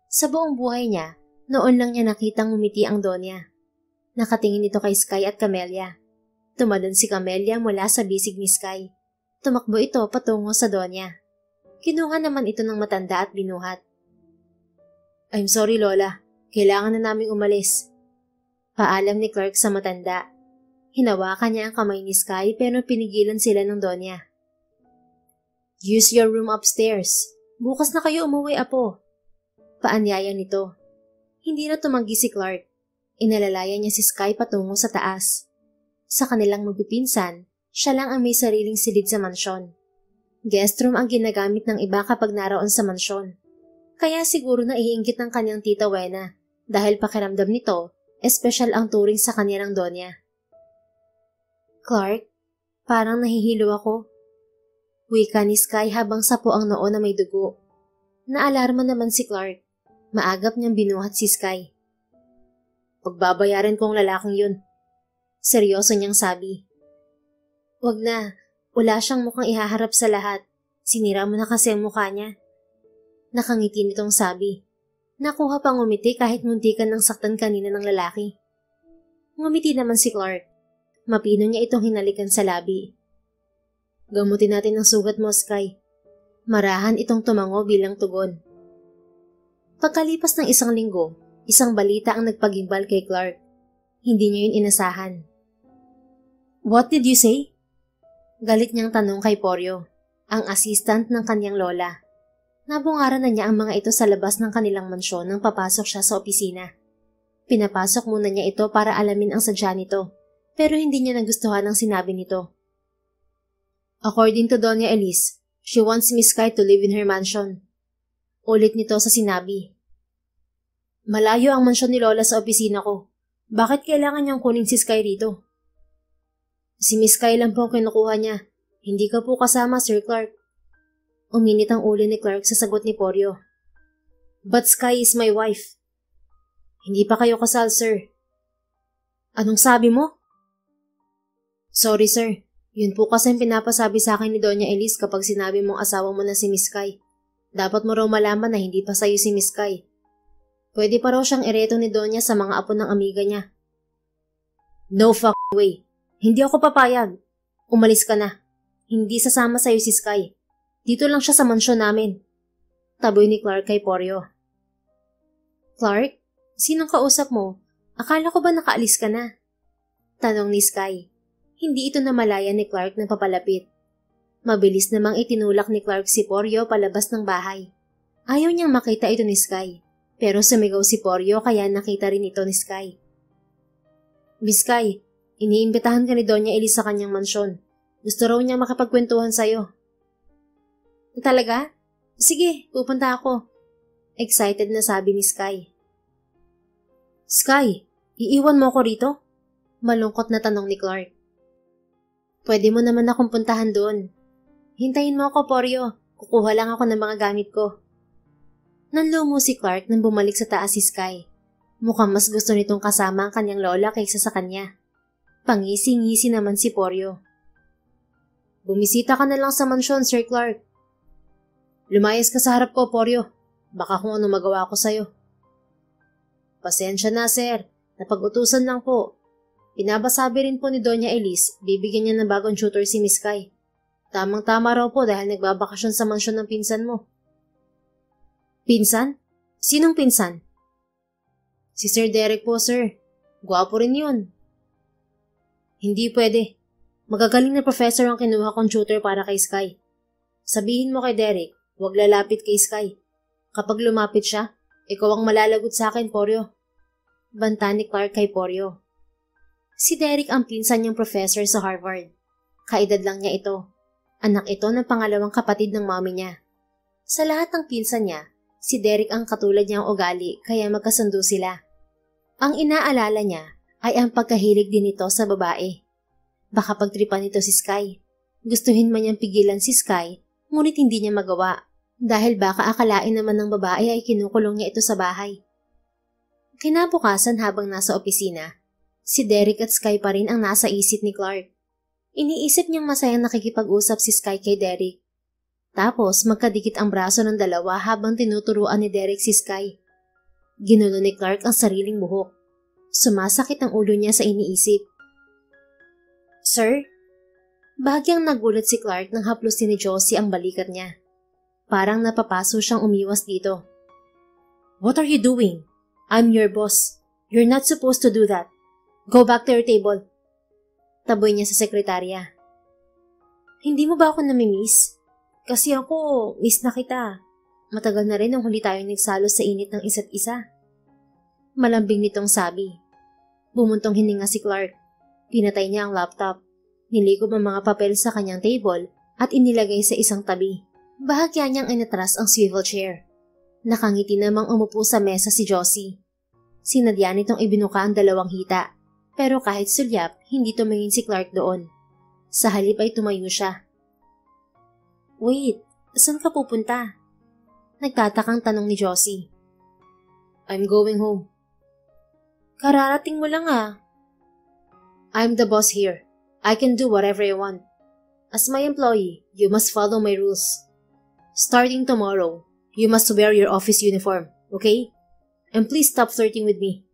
Sa buong buhay niya, noon lang niya nakitang ngumiti ang Doña. Nakatingin ito kay Sky at Camelia. Tumalon si Camelia mula sa bisig ni Sky. Tumakbo ito patungo sa Doña. Kinuha naman ito ng matanda at binuhat. I'm sorry, Lola. Kailangan na naming umalis. Paalam ni Clark sa matanda. Hinawakan niya ang kamay ni Sky pero pinigilan sila ng Doña. Use your room upstairs. Bukas na kayo umuwi, apo. Paanyaya nito. Hindi na tumanggi si Clark. Inalalayan niya si Sky patungo sa taas. Sa kanilang magpipinsan, siya lang ang may sariling silid sa mansyon. Guest room ang ginagamit ng iba kapag naroon sa mansyon. Kaya siguro na iinggit ng kanyang tita Wena dahil pakiramdam nito, espesyal ang turing sa kanya ng Doña. Clark, parang nahihilo ako. Wika ni Sky habang sapo ang noo na may dugo. Naalarma naman si Clark. Maagap niyang binuhat si Sky. Pagbabayaran ko ang lalaking yun. Seryoso niyang sabi. Wag na, wala siyang mukhang ihaharap sa lahat. Sinira mo na kasi ang mukha niya. Nakangiti nitong sabi. Nakuha pang ngumiti kahit muntikan ng saktan kanina ng lalaki. Ngumiti naman si Clark. Mapino niya itong hinalikan sa labi. Gamutin natin ang sugat mo, Sky. Marahan itong tumango bilang tugon. Pagkalipas ng isang linggo, isang balita ang nagpagimbal kay Clark. Hindi niya yun inasahan. What did you say? Galit niyang tanong kay Poryo, ang assistant ng kanyang lola. Nabungaran na niya ang mga ito sa labas ng kanilang mansyon nang papasok siya sa opisina. Pinapasok muna niya ito para alamin ang sadya nito, pero hindi niya nagustuhan ang sinabi nito. According to Doña Elise, she wants Miss Sky to live in her mansion. Ulit nito sa sinabi. Malayo ang mansyon ni Lola sa opisina ko. Bakit kailangan niyang kunin si Sky rito? Si Miss Sky lang po ang kinukuha niya. Hindi ka po kasama, Sir Clark. Uminit ang ulo ni Clark sa sagot ni Poryo. But Sky is my wife. Hindi pa kayo kasal, sir. Anong sabi mo? Sorry, sir. Yun po kasi ang pinapasabi sa akin ni Doña Elise kapag sinabi mong asawa mo na si Miss Sky. Dapat mo raw malaman na hindi pa sa'yo si Miss Sky. Pwede pa raw siyang ereto ni Doña sa mga apo ng amiga niya. No fucking way. Hindi ako papayag. Umalis ka na. Hindi sasama sa'yo si Sky. Dito lang siya sa mansyon namin. Taboy ni Clark kay Poryo. Clark? Sinong kausap mo? Akala ko ba nakaalis ka na? Tanong ni Sky. Hindi ito namalaya ni Clark na papalapit. Mabilis namang itinulak ni Clark si Poryo palabas ng bahay. Ayaw niyang makita ito ni Sky, pero sumigaw si Poryo kaya nakita rin ito ni Sky. Miss Sky, iniimbitahan ka ni Doña Elise sa kanyang mansyon. Gusto raw niya makapagkwentuhan sa'yo. Talaga? Sige, pupunta ako. Excited na sabi ni Sky. Sky, iiwan mo ako rito? Malungkot na tanong ni Clark. Pwede mo naman akong puntahan doon. Hintayin mo ako, Poryo. Kukuha lang ako ng mga gamit ko. Nanlumo si Clark nang bumalik sa taas si Sky. Mukhang mas gusto nitong kasama ang kanyang lola kaysa sa kanya. Pangisi-ngisi naman si Poryo. Bumisita ka na lang sa mansyon, Sir Clark. Lumayas ka sa harap ko, Poryo. Baka kung ano magawa ko sa'yo. Pasensya na, sir. Napag-utusan lang po. Pinabasabi rin po ni Doña Elise, bibigyan niya ng bagong tutor si Miss Sky. Tamang-tama raw po dahil nagbabakasyon sa mansyon ng pinsan mo. Pinsan? Sinong pinsan? Si Sir Derek po, sir. Gwapo rin yun. Hindi pwede. Magagaling na professor ang kinuha kong tutor para kay Sky. Sabihin mo kay Derek, huwag lalapit kay Sky. Kapag lumapit siya, ikaw ang malalagot sa akin, Poryo. Banta ni Clark kay Poryo. Si Derek ang pinsan niyang professor sa Harvard. Kaedad lang niya ito. Anak ito ng pangalawang kapatid ng mami niya. Sa lahat ng pinsan niya, si Derek ang katulad niyang ugali kaya magkasundo sila. Ang inaalala niya ay ang pagkahilig din nito sa babae. Baka pagtripan nito si Sky. Gustuhin man niyang pigilan si Sky, ngunit hindi niya magawa dahil baka akalain naman ng babae ay kinukulong niya ito sa bahay. Kinabukasan habang nasa opisina, si Derek at Sky pa rin ang nasa isip ni Clark. Iniisip niyang masayang nakikipag-usap si Sky kay Derek. Tapos magkadikit ang braso ng dalawa habang tinuturuan ni Derek si Sky. Ginulo ni Clark ang sariling buhok. Sumasakit ang ulo niya sa iniisip. Sir? Bahagyang nagulat si Clark nang haplusin ni Josie ang balikat niya. Parang napapaso siyang umiwas dito. What are you doing? I'm your boss. You're not supposed to do that. Go back to your table. Taboy niya sa sekretarya. Hindi mo ba ako namimiss? Kasi ako, miss na kita. Matagal na rin nang huli tayo nagsalo sa init ng isa't isa. Malambing nitong sabi. Bumuntong hininga si Clark. Pinatay niya ang laptop. Niligob ang mga papel sa kanyang table at inilagay sa isang tabi. Bahagya niyang inatras ang swivel chair. Nakangiti namang umupo sa mesa si Josie. Sinadya nitong ibinuka ang dalawang hita. Pero kahit sulyap, hindi tumingin si Clark doon. Sa halip ay tumayo siya. Wait, saan ka pupunta? Nagtatakang tanong ni Josie. I'm going home. Kararating mo lang ah. I'm the boss here. I can do whatever I want. As my employee, you must follow my rules. Starting tomorrow, you must wear your office uniform, okay? And please stop flirting with me.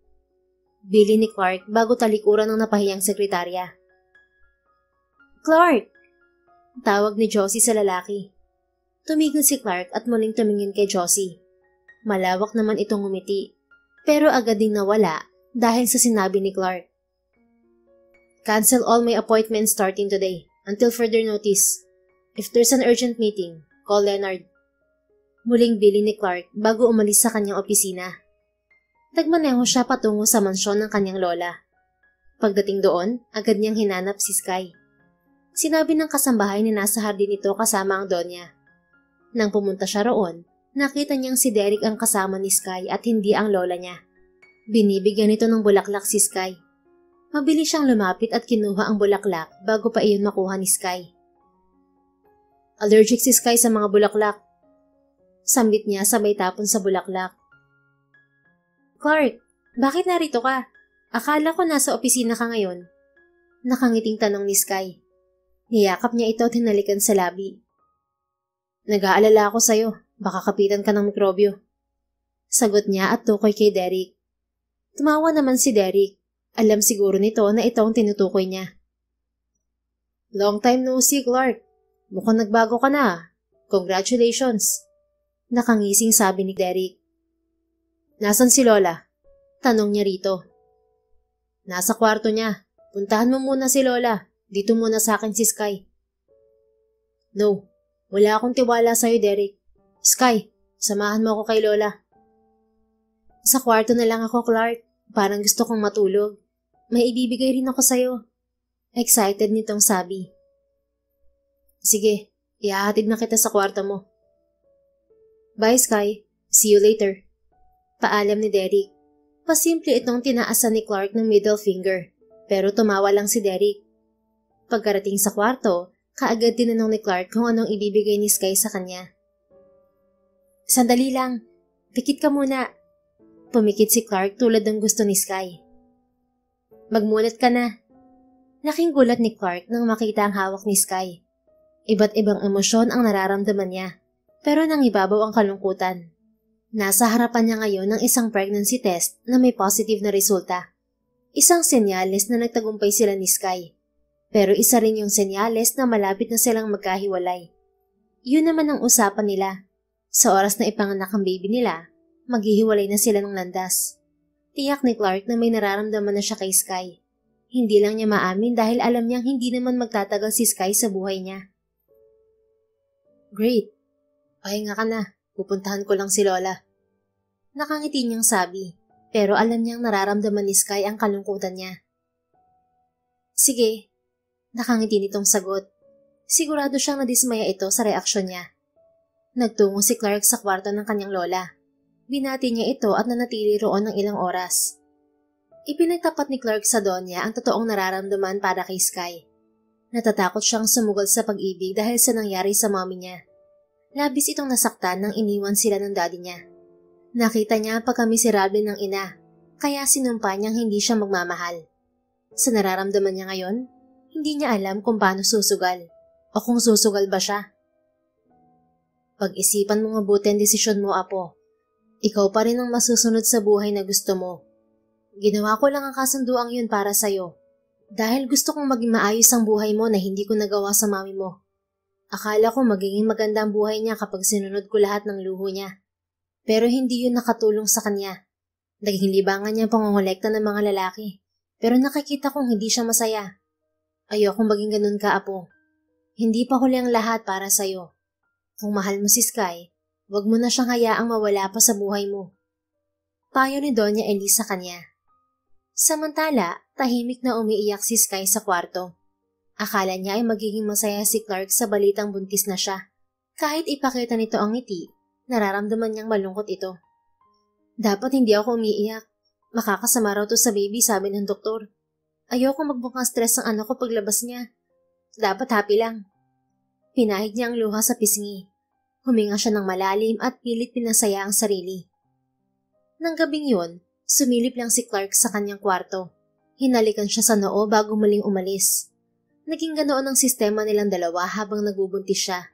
Bili ni Clark bago talikuran ng napahiyang sekretarya. Clark! Tawag ni Josie sa lalaki. Tumigil si Clark at muling tumingin kay Josie. Malawak naman itong ngumiti, pero agad ding nawala dahil sa sinabi ni Clark. Cancel all my appointments starting today until further notice. If there's an urgent meeting, call Leonard. Muling bili ni Clark bago umalis sa kanyang opisina. Nagmaneho siya patungo sa mansyon ng kanyang lola. Pagdating doon, agad niyang hinanap si Sky. Sinabi ng kasambahay na nasa hardin ito kasama ang Donya. Nang pumunta siya roon, nakita niyang si Derek ang kasama ni Sky at hindi ang lola niya. Binibigyan nito ng bulaklak si Sky. Mabilis siyang lumapit at kinuha ang bulaklak bago pa iyon makuha ni Sky. Allergic si Sky sa mga bulaklak. Sambit niya sabay tapon sa bulaklak. Clark, bakit narito ka? Akala ko nasa opisina ka ngayon. Nakangiting tanong ni Sky. Niyakap niya ito at hinalikan sa labi. Nag-aalala ako sa'yo, baka kapitan ka ng mikrobyo. Sagot niya at tukoy kay Derek. Tumawa naman si Derek. Alam siguro nito na ito ang tinutukoy niya. Long time no see, Clark. Mukhang nagbago ka na. Congratulations. Nakangising sabi ni Derek. Nasaan si Lola? Tanong niya rito. Nasa kwarto niya. Puntahan mo muna si Lola. Dito muna sa akin si Sky. No, wala akong tiwala sa'yo, Derek. Sky, samahan mo ako kay Lola. Sa kwarto na lang ako, Clark. Parang gusto kong matulog. May ibibigay rin ako sa'yo. Excited nitong sabi. Sige, ihahatid na kita sa kwarto mo. Bye, Sky. See you later. Paalam ni Derek. Pasimple itong tinaasan ni Clark ng middle finger, pero tumawa lang si Derek. Pagkarating sa kwarto, kaagad tinanong ni Clark kung anong ibibigay ni Sky sa kanya. Sandali lang. Pikit ka muna. Pumikit si Clark tulad ng gusto ni Sky. Magmulat ka na. Laking gulat ni Clark nang makita ang hawak ni Sky. Iba't ibang emosyon ang nararamdaman niya, pero nangibabaw ang kalungkutan. Nasa harapan niya ngayon ng isang pregnancy test na may positive na resulta. Isang senyales na nagtagumpay sila ni Sky. Pero isa rin yung senyales na malapit na silang magkahiwalay. Yun naman ang usapan nila. Sa oras na ipanganak ang baby nila, maghihiwalay na sila ng landas. Tiyak ni Clark na may nararamdaman na siya kay Sky. Hindi lang niya maamin dahil alam niyang hindi naman magtatagal si Sky sa buhay niya. Great. Pahinga ka na. Pupuntahan ko lang si Lola. Nakangiti niyang sabi, pero alam niyang nararamdaman ni Sky ang kalungkutan niya. Sige. Nakangiti nitong sagot. Sigurado siyang nadismaya ito sa reaksyon niya. Nagtungo si Clark sa kwarto ng kanyang lola. Binati niya ito at nanatili roon ng ilang oras. Ipinagtapat ni Clark sa Donya ang totoong nararamdaman para kay Sky. Natatakot siyang sumugod sa pag-ibig dahil sa nangyari sa mommy niya. Labis itong nasaktan nang iniwan sila ng daddy niya. Nakita niya ang pagkamiserable ng ina, kaya sinumpa niyang hindi siya magmamahal. Sa nararamdaman niya ngayon, hindi niya alam kung paano susugal o kung susugal ba siya. Pag-isipan mo mabuti ang desisyon mo, Apo. Ikaw pa rin ang masusunod sa buhay na gusto mo. Ginawa ko lang ang kasunduang yun para sa'yo. Dahil gusto kong maging maayos ang buhay mo na hindi ko nagawa sa mami mo. Akala ko magiging maganda ang buhay niya kapag sinunod ko lahat ng luho niya. Pero hindi yun nakatulong sa kanya. Naging libangan niya pangongolekta ng mga lalaki. Pero nakikita kong hindi siya masaya. Ayokong maging ganun ka, Apo. Hindi pa huli ang lahat para sa'yo. Kung mahal mo si Sky, wag mo na siyang hayaang mawala pa sa buhay mo. Payo ni Donya Elisa sa kanya. Samantala, tahimik na umiiyak si Sky sa kwarto. Akala niya ay magiging masaya si Clark sa balitang buntis na siya. Kahit ipakita nito ang ngiti, nararamdaman niyang malungkot ito. Dapat hindi ako umiiyak. Makakasama raw to sa baby, sabi ng doktor. Ayoko magbukang stress ang anak ko paglabas niya. Dapat happy lang. Pinahid niya ang luha sa pisngi. Huminga siya ng malalim at pilit pinasaya ang sarili. Nang gabing yun, sumilip lang si Clark sa kanyang kwarto. Hinalikan siya sa noo bago muling umalis. Naging ganoon ang sistema nilang dalawa habang nagbubuntis siya.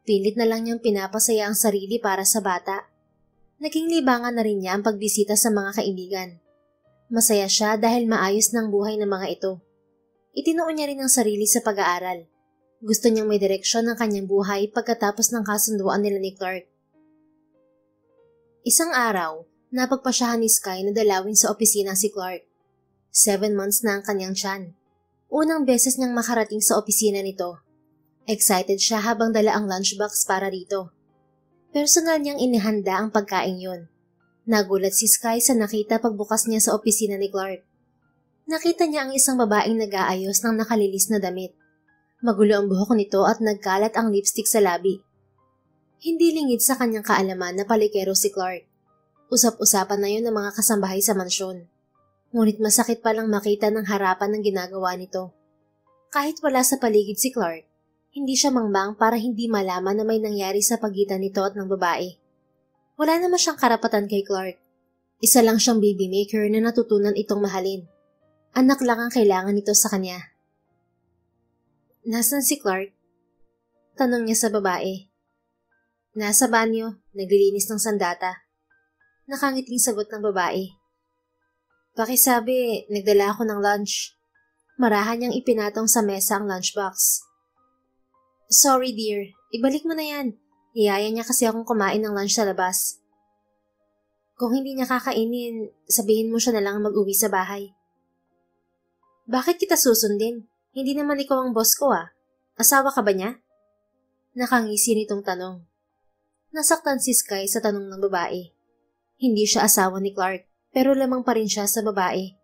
Pilit na lang niyang pinapasaya ang sarili para sa bata. Naging libangan na rin niya ang pagbisita sa mga kaibigan. Masaya siya dahil maayos ng buhay ng mga ito. Itinuon niya rin ang sarili sa pag-aaral. Gusto niyang may direksyon ng kanyang buhay pagkatapos ng kasunduan nila ni Clark. Isang araw, napagpasyahan ni Sky na dalawin sa opisina si Clark. 7 months na ang kanyang tiyan. Unang beses niyang makarating sa opisina nito. Excited siya habang dala ang lunchbox para rito. Personal niyang inihanda ang pagkain yun. Nagulat si Sky sa nakita pagbukas niya sa opisina ni Clark. Nakita niya ang isang babaeng nag-aayos ng nakalilis na damit. Magulo ang buhok nito at nagkalat ang lipstick sa labi. Hindi lingid sa kanyang kaalaman na palikero si Clark. Usap-usapan na yun ng mga kasambahay sa mansyon. Ngunit masakit palang makita ng harapan ng ginagawa nito. Kahit wala sa paligid si Clark, hindi siya mangbang para hindi malaman na may nangyari sa pagitan nito at ng babae. Wala naman siyang karapatan kay Clark. Isa lang siyang baby maker na natutunan itong mahalin. Anak lang ang kailangan nito sa kanya. Nasaan si Clark? Tanong niya sa babae. Nasa banyo, naglilinis ng sandata. Nakangiting sagot ng babae. Pakisabi, nagdala ako ng lunch. Marahan niyang ipinatong sa mesa ang lunchbox. Sorry dear, ibalik mo na yan. Iyaya niya kasi akong kumain ng lunch sa labas. Kung hindi niya kakainin, sabihin mo siya na lang mag-uwi sa bahay. Bakit kita susundin? Hindi naman ikaw ang boss ko ah. Asawa ka ba niya? Nakangisi nitong tanong. Nasaktan si Sky sa tanong ng babae. Hindi siya asawa ni Clark, pero lamang pa rin siya sa babae.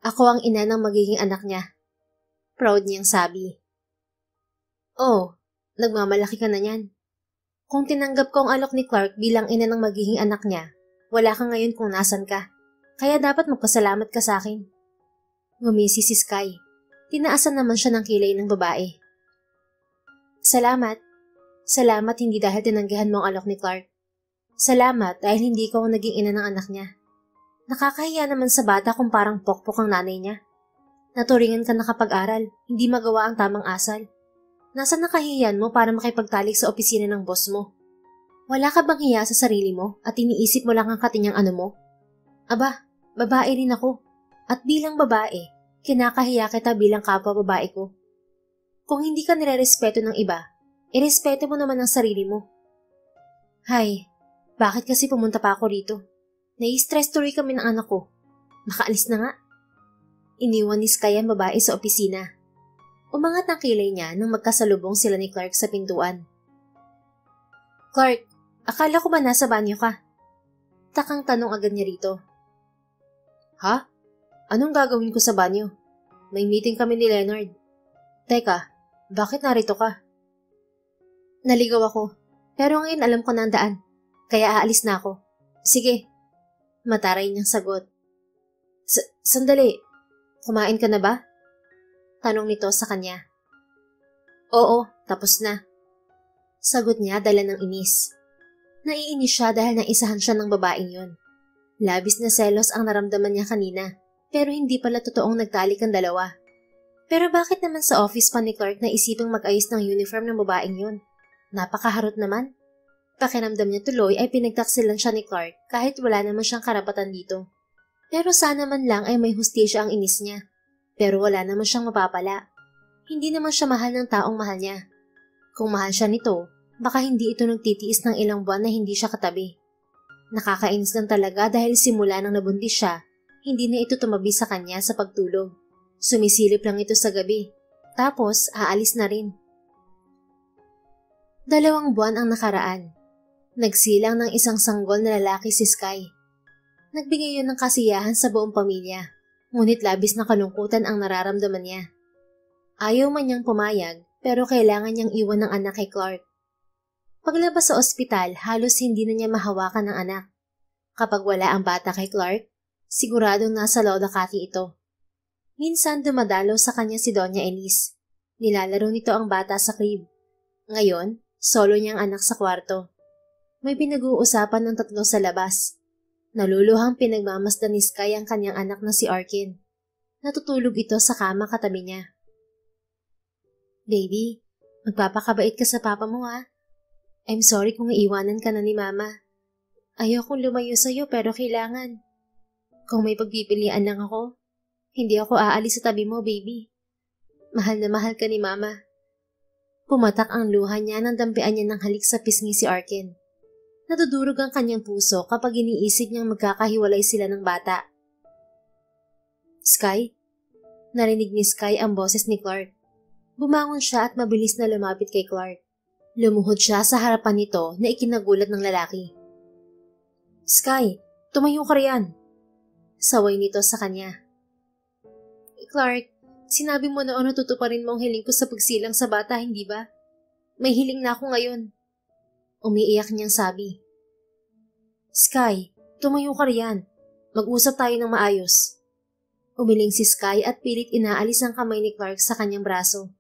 Ako ang ina ng magiging anak niya. Proud niyang sabi. Oh, nagmamalaki ka na niyan. Kung tinanggap ko ang alok ni Clark bilang ina ng magiging anak niya, wala ka ngayon kung nasan ka. Kaya dapat magpasalamat ka sa akin. Ngumisi si Sky. Tinaasan naman siya ng kilay ng babae. Salamat. Salamat hindi dahil tinanggihan mo ang alok ni Clark. Salamat dahil hindi ko ang naging ina ng anak niya. Nakakahiya naman sa bata kung parang pokpok ang nanay niya. Naturingan ka nakapag-aral, hindi magawa ang tamang asal. Nasaan nakahiyan mo para makipagtalik sa opisina ng boss mo? Wala ka bang hiya sa sarili mo at iniisip mo lang ang katinyang ano mo? Aba, babae rin ako. At bilang babae, kinakahiya kita bilang kapwa babae ko. Kung hindi ka nirerespeto ng iba, irespeto mo naman ang sarili mo. Hay, bakit kasi pumunta pa ako rito? Nai-stress tuloy kami ng anak ko. Makaalis na nga. Iniwan ni Sky ang babae sa opisina. Umangat ang kilay niya nang magkasalubong sila ni Clark sa pintuan. Clark, akala ko ba nasa banyo ka? Takang tanong agad niya rito. Ha? Anong gagawin ko sa banyo? May meeting kami ni Leonard. Teka, bakit narito ka? Naligaw ako, pero ngayon alam ko na ang daan, kaya aalis na ako. Sige. Mataray niyang sagot. Sandali, kumain ka na ba? Tanong nito sa kanya. Oo, tapos na. Sagot niya dala ng inis. Naiinis siya dahil naisahan siya ng babaeng yon. Labis na selos ang naramdaman niya kanina, pero hindi pala totoong nagtalik ang dalawa. Pero bakit naman sa office pa ni Clark na isipang mag-ayos ng uniform ng babaeng yon? Napakaharot naman. Pakiramdam niya tuloy ay pinagtaksilan siya ni Clark kahit wala naman siyang karapatan dito. Pero sana man lang ay may hustisya ang inis niya. Pero wala naman siyang mapapala. Hindi naman siya mahal ng taong mahal niya. Kung mahal siya nito, baka hindi ito nagtitiis ng ilang buwan na hindi siya katabi. Nakakainis lang talaga dahil simula nang nabuntis siya, hindi na ito tumabi sa kanya sa pagtulog. Sumisilip lang ito sa gabi. Tapos, aalis na rin. 2 buwan ang nakaraan. Nagsilang ng isang sanggol na lalaki si Sky. Nagbigay yun ng kasiyahan sa buong pamilya, ngunit labis na kalungkutan ang nararamdaman niya. Ayaw man niyang pumayag, pero kailangan niyang iwan ng anak kay Clark. Paglabas sa ospital, halos hindi na niya mahawakan ng anak. Kapag wala ang bata kay Clark, siguradong nasa Lodakati ito. Minsan dumadalaw sa kanya si Doña Elise. Nilalaro nito ang bata sa crib. Ngayon, solo niyang anak sa kwarto. May pinag-uusapan ng 3 sa labas. Naluluhang pinagmamasdan ni Sky ang kanyang anak na si Arkin. Natutulog ito sa kama katabi niya. Baby, magpapakabait ka sa papa mo ha. I'm sorry kung iiwanan ka na ni mama. Ayokong lumayo sa'yo pero kailangan. Kung may pagpipilian lang ako, hindi ako aalis sa tabi mo, baby. Mahal na mahal ka ni mama. Pumatak ang luha niya nang dampian niya ng halik sa pisngi si Arkin. Natudurog ang kanyang puso kapag iniisip niyang magkakahiwalay sila ng bata. Sky? Narinig ni Sky ang boses ni Clark. Bumangon siya at mabilis na lumapit kay Clark. Lumuhod siya sa harapan nito na ikinagulat ng lalaki. Sky, tumayo ka riyan. Saway nito sa kanya. Clark, sinabi mo noon na tutuparin mo ang hiling ko sa pagsilang sa bata, hindi ba? May hiling na ako ngayon. Umiiyak niyang sabi. Sky, tumayo ka riyan. Mag-usap tayo ng maayos. Umiling si Sky at pilit inaalis ang kamay ni Clark sa kanyang braso.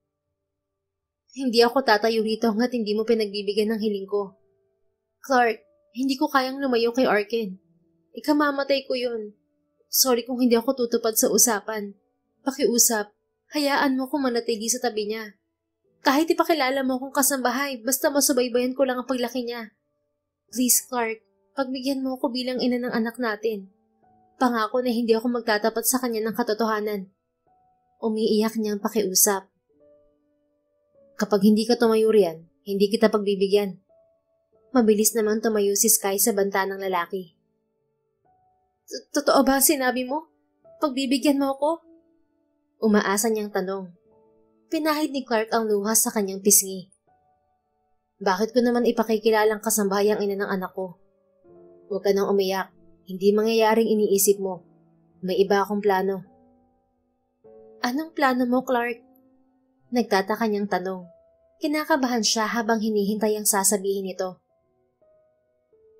Hindi ako tatayo rito hanggat hindi mo pinagbibigyan ng hiling ko. Clark, hindi ko kayang lumayo kay Arkin. Ikamamatay ko yun. Sorry kung hindi ako tutupad sa usapan. Pakiusap, hayaan mo kong manatili sa tabi niya. Kahit ipakilala mo akong kasambahay, basta masubaybayan ko lang ang paglaki niya. Please, Clark, pagbigyan mo ako bilang ina ng anak natin. Pangako na hindi ako magtatapat sa kanya ng katotohanan. Umiiyak niyang pakiusap. Kapag hindi ka tumayo riyan, hindi kita pagbibigyan. Mabilis naman tumayo si Sky sa banta ng lalaki. Totoo ba sinabi mo? Pagbibigyan mo ako? Umaasa niyang tanong. Pinahid ni Clark ang luha sa kanyang pisngi. Bakit ko naman ipakikilalang kasambayang ina ng anak ko? Huwag ka nang umiyak. Hindi mangyayaring iniisip mo. May iba akong plano. Anong plano mo, Clark? Nagtataka niyang tanong. Kinakabahan siya habang hinihintay ang sasabihin nito.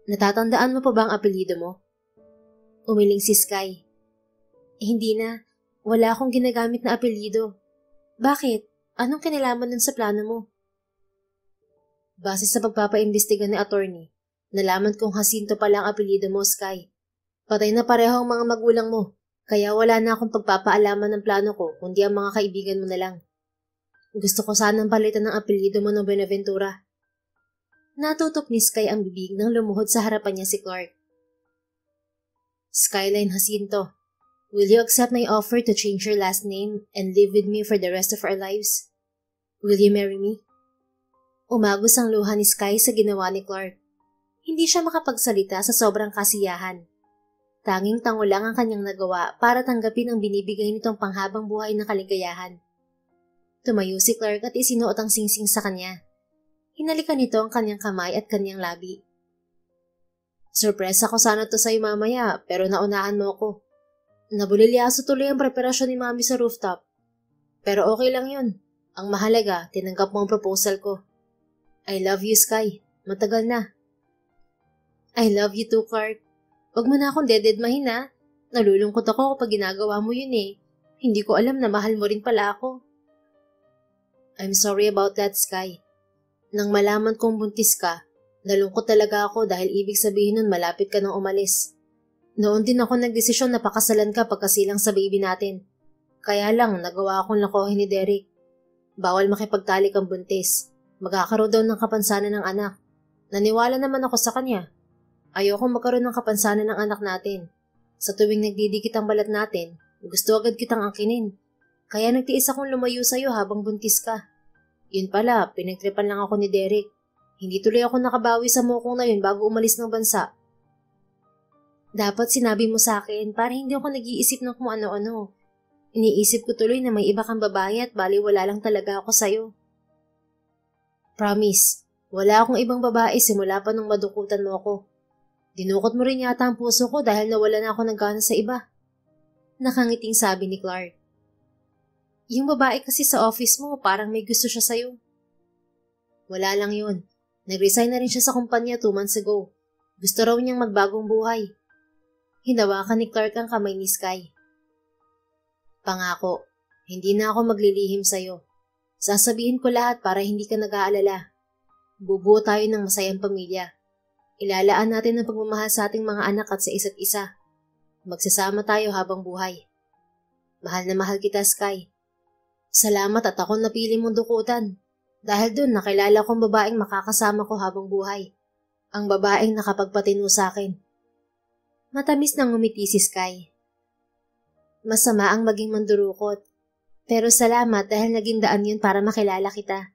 Natatandaan mo pa ba ang apelyido mo? Umiling si Sky. Hindi na. Wala akong ginagamit na apelyido. Bakit? Anong kinalaman nun sa plano mo? Base sa pagpapaimbestiga ni attorney, nalaman kong Jacinto pala ang apelyido mo, Sky. Patay na pareho ang mga magulang mo, kaya wala na akong pagpapaalaman ng plano ko kundi ang mga kaibigan mo na lang. Gusto ko sanang palitan ng apelyido mo ng Buenaventura. Natutok ni Sky ang bibig nang lumuhod sa harapan niya si Clark. Skyline Jacinto, will you accept my offer to change your last name and live with me for the rest of our lives? Will you marry me? Umagos ang luha ni Sky sa ginawa ni Clark. Hindi siya makapagsalita sa sobrang kasiyahan. Tanging tango lang ang kanyang nagawa para tanggapin ang binibigay nitong panghabang buhay na kaligayahan. Tumayo si Clark at isinuot ang singsing sa kanya. Hinalikan nito ang kanyang kamay at kanyang labi. Surpresa ko sana to sa'yo mamaya pero naunahan mo ako. Nabulilyaso tuloy ang preparasyon ni Mami sa rooftop. Pero okay lang yun. Ang mahalaga, tinanggap mo ang proposal ko. I love you, Sky. Matagal na. I love you too, Clark. Huwag mo na akong dededmahin ha. Nalulungkot ako kapag ginagawa mo yun eh. Hindi ko alam na mahal mo rin pala ako. I'm sorry about that, Sky. Nang malaman kong buntis ka, nalungkot talaga ako dahil ibig sabihin nun malapit ka nang umalis. Noon din ako nagdesisyon na pakasalan ka pagkasilang sa baby natin. Kaya lang, nagawa akong lakohin ni Derek. Bawal makipagtalik ang buntis. Magkakaroon daw ng kapansanan ng anak. Naniwala naman ako sa kanya. Ayoko magkaroon ng kapansanan ng anak natin. Sa tuwing nagdidikit ang balat natin, gusto agad kitang angkinin. Kaya nagtiis akong lumayo sa'yo habang buntis ka. Yun pala, pinagtripan lang ako ni Derek. Hindi tuloy ako nakabawi sa mukong na yun bago umalis ng bansa. Dapat sinabi mo sa akin para hindi ako nag-iisip ng kung ano-ano. Iniisip ko tuloy na may iba kang babae at baliwala lang talaga ako sa'yo. Promise, wala akong ibang babae simula pa nung madukutan mo ako. Dinukot mo rin yata ang puso ko dahil nawala na ako ng gana sa iba. Nakangiting sabi ni Clark. Yung babae kasi sa office mo, parang may gusto siya sa'yo. Wala lang yun. Nag-resign na rin siya sa kumpanya 2 months ago. Gusto raw niyang magbagong buhay. Hinawakan ni Clark ang kamay ni Sky. Pangako, hindi na ako maglilihim sa'yo. Sasabihin ko lahat para hindi ka nag-aalala. Bubuo tayo ng masayang pamilya. Ilalaan natin ang pagmamahal sa ating mga anak at sa isa't isa. Magsasama tayo habang buhay. Mahal na mahal kita, Sky. Salamat at ako napili mong dukutan. Dahil dun nakilala kong babaeng makakasama ko habang buhay. Ang babaeng nakapagpatino sa akin. Matamis nang ngumiti si Sky. Masama ang maging mandurukot. Pero salamat dahil naging daan yun para makilala kita.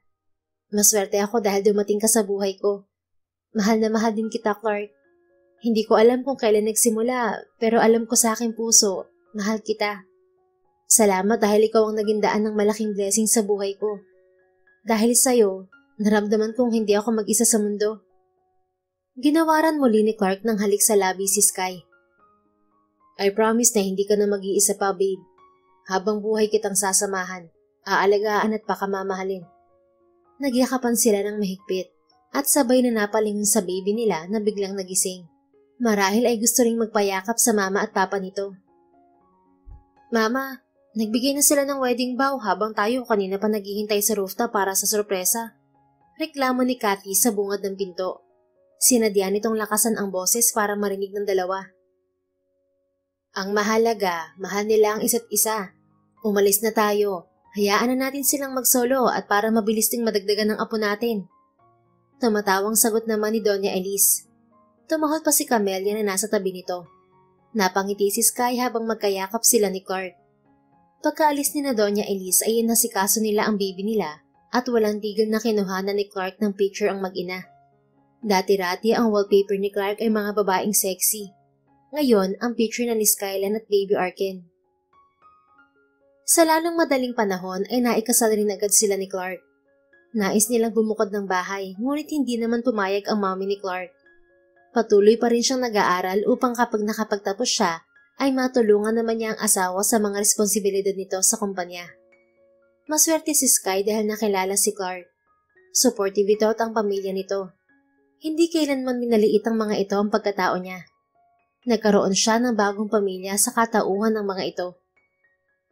Maswerte ako dahil dumating ka sa buhay ko. Mahal na mahal din kita, Clark. Hindi ko alam kung kailan nagsimula, pero alam ko sa aking puso, mahal kita. Salamat dahil ikaw ang naging daan ng malaking blessing sa buhay ko. Dahil sa'yo, naramdaman kong hindi ako mag-isa sa mundo. Ginawaran muli ni Clark ng halik sa labi si Sky. I promise na hindi ka na mag-iisa pa, babe. Habang buhay kitang sasamahan, aalagaan at pakamamahalin. Nagyakapan sila ng mahigpit at sabay na napalingon sa baby nila na biglang nagising. Marahil ay gusto ring magpayakap sa mama at papa nito. Mama, nagbigay na sila ng wedding vow habang tayo kanina pa naghihintay sa rooftop para sa sorpresa. Reklamo ni Kathy sa bungad ng pinto. Sinadya nitong lakasan ang boses para marinig ng dalawa. Ang mahalaga, mahal nila ang isa't isa. Umalis na tayo. Hayaan na natin silang magsolo at para mabilis ding madagdagan ng apo natin. Tumatawang sagot naman ni Doña Elise. Tumahol pa si Camelia na nasa tabi nito. Napangiti si Sky habang magkayakap sila ni Clark. Pagkaalis ni na Doña Elise ay inasikaso nila ang baby nila at walang tigil na kinuhanan ni Clark ng picture ang mag-ina. Dati-rati ang wallpaper ni Clark ay mga babaeng sexy. Ngayon, ang picture na ni Skyline at Baby Arken. Sa lalong madaling panahon ay naikasal rin agad sila ni Clark. Nais nilang bumukod ng bahay, ngunit hindi naman pumayag ang mommy ni Clark. Patuloy pa rin siyang nag-aaral upang kapag nakapagtapos siya, ay matulungan naman niya ang asawa sa mga responsibilidad nito sa kumpanya. Maswerte si Sky dahil nakilala si Clark. Supportive ito at ang pamilya nito. Hindi kailanman minaliit ang mga ito ang pagkatao niya. Nagkaroon siya ng bagong pamilya sa katauhan ng mga ito.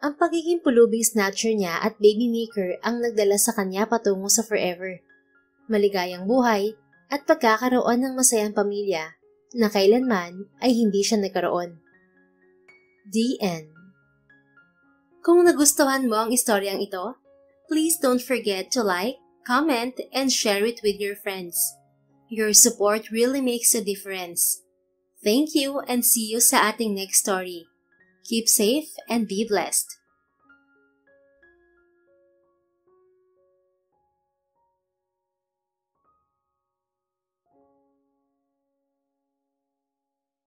Ang pagiging pulubing snatcher niya at baby maker ang nagdala sa kanya patungo sa forever. Maligayang buhay at pagkakaroon ng masayang pamilya na kailanman ay hindi siya nagkaroon. The End. Kung nagustuhan mo ang istoryang ito, please don't forget to like, comment, and share it with your friends. Your support really makes a difference. Thank you and see you sa ating next story. Keep safe and be blessed.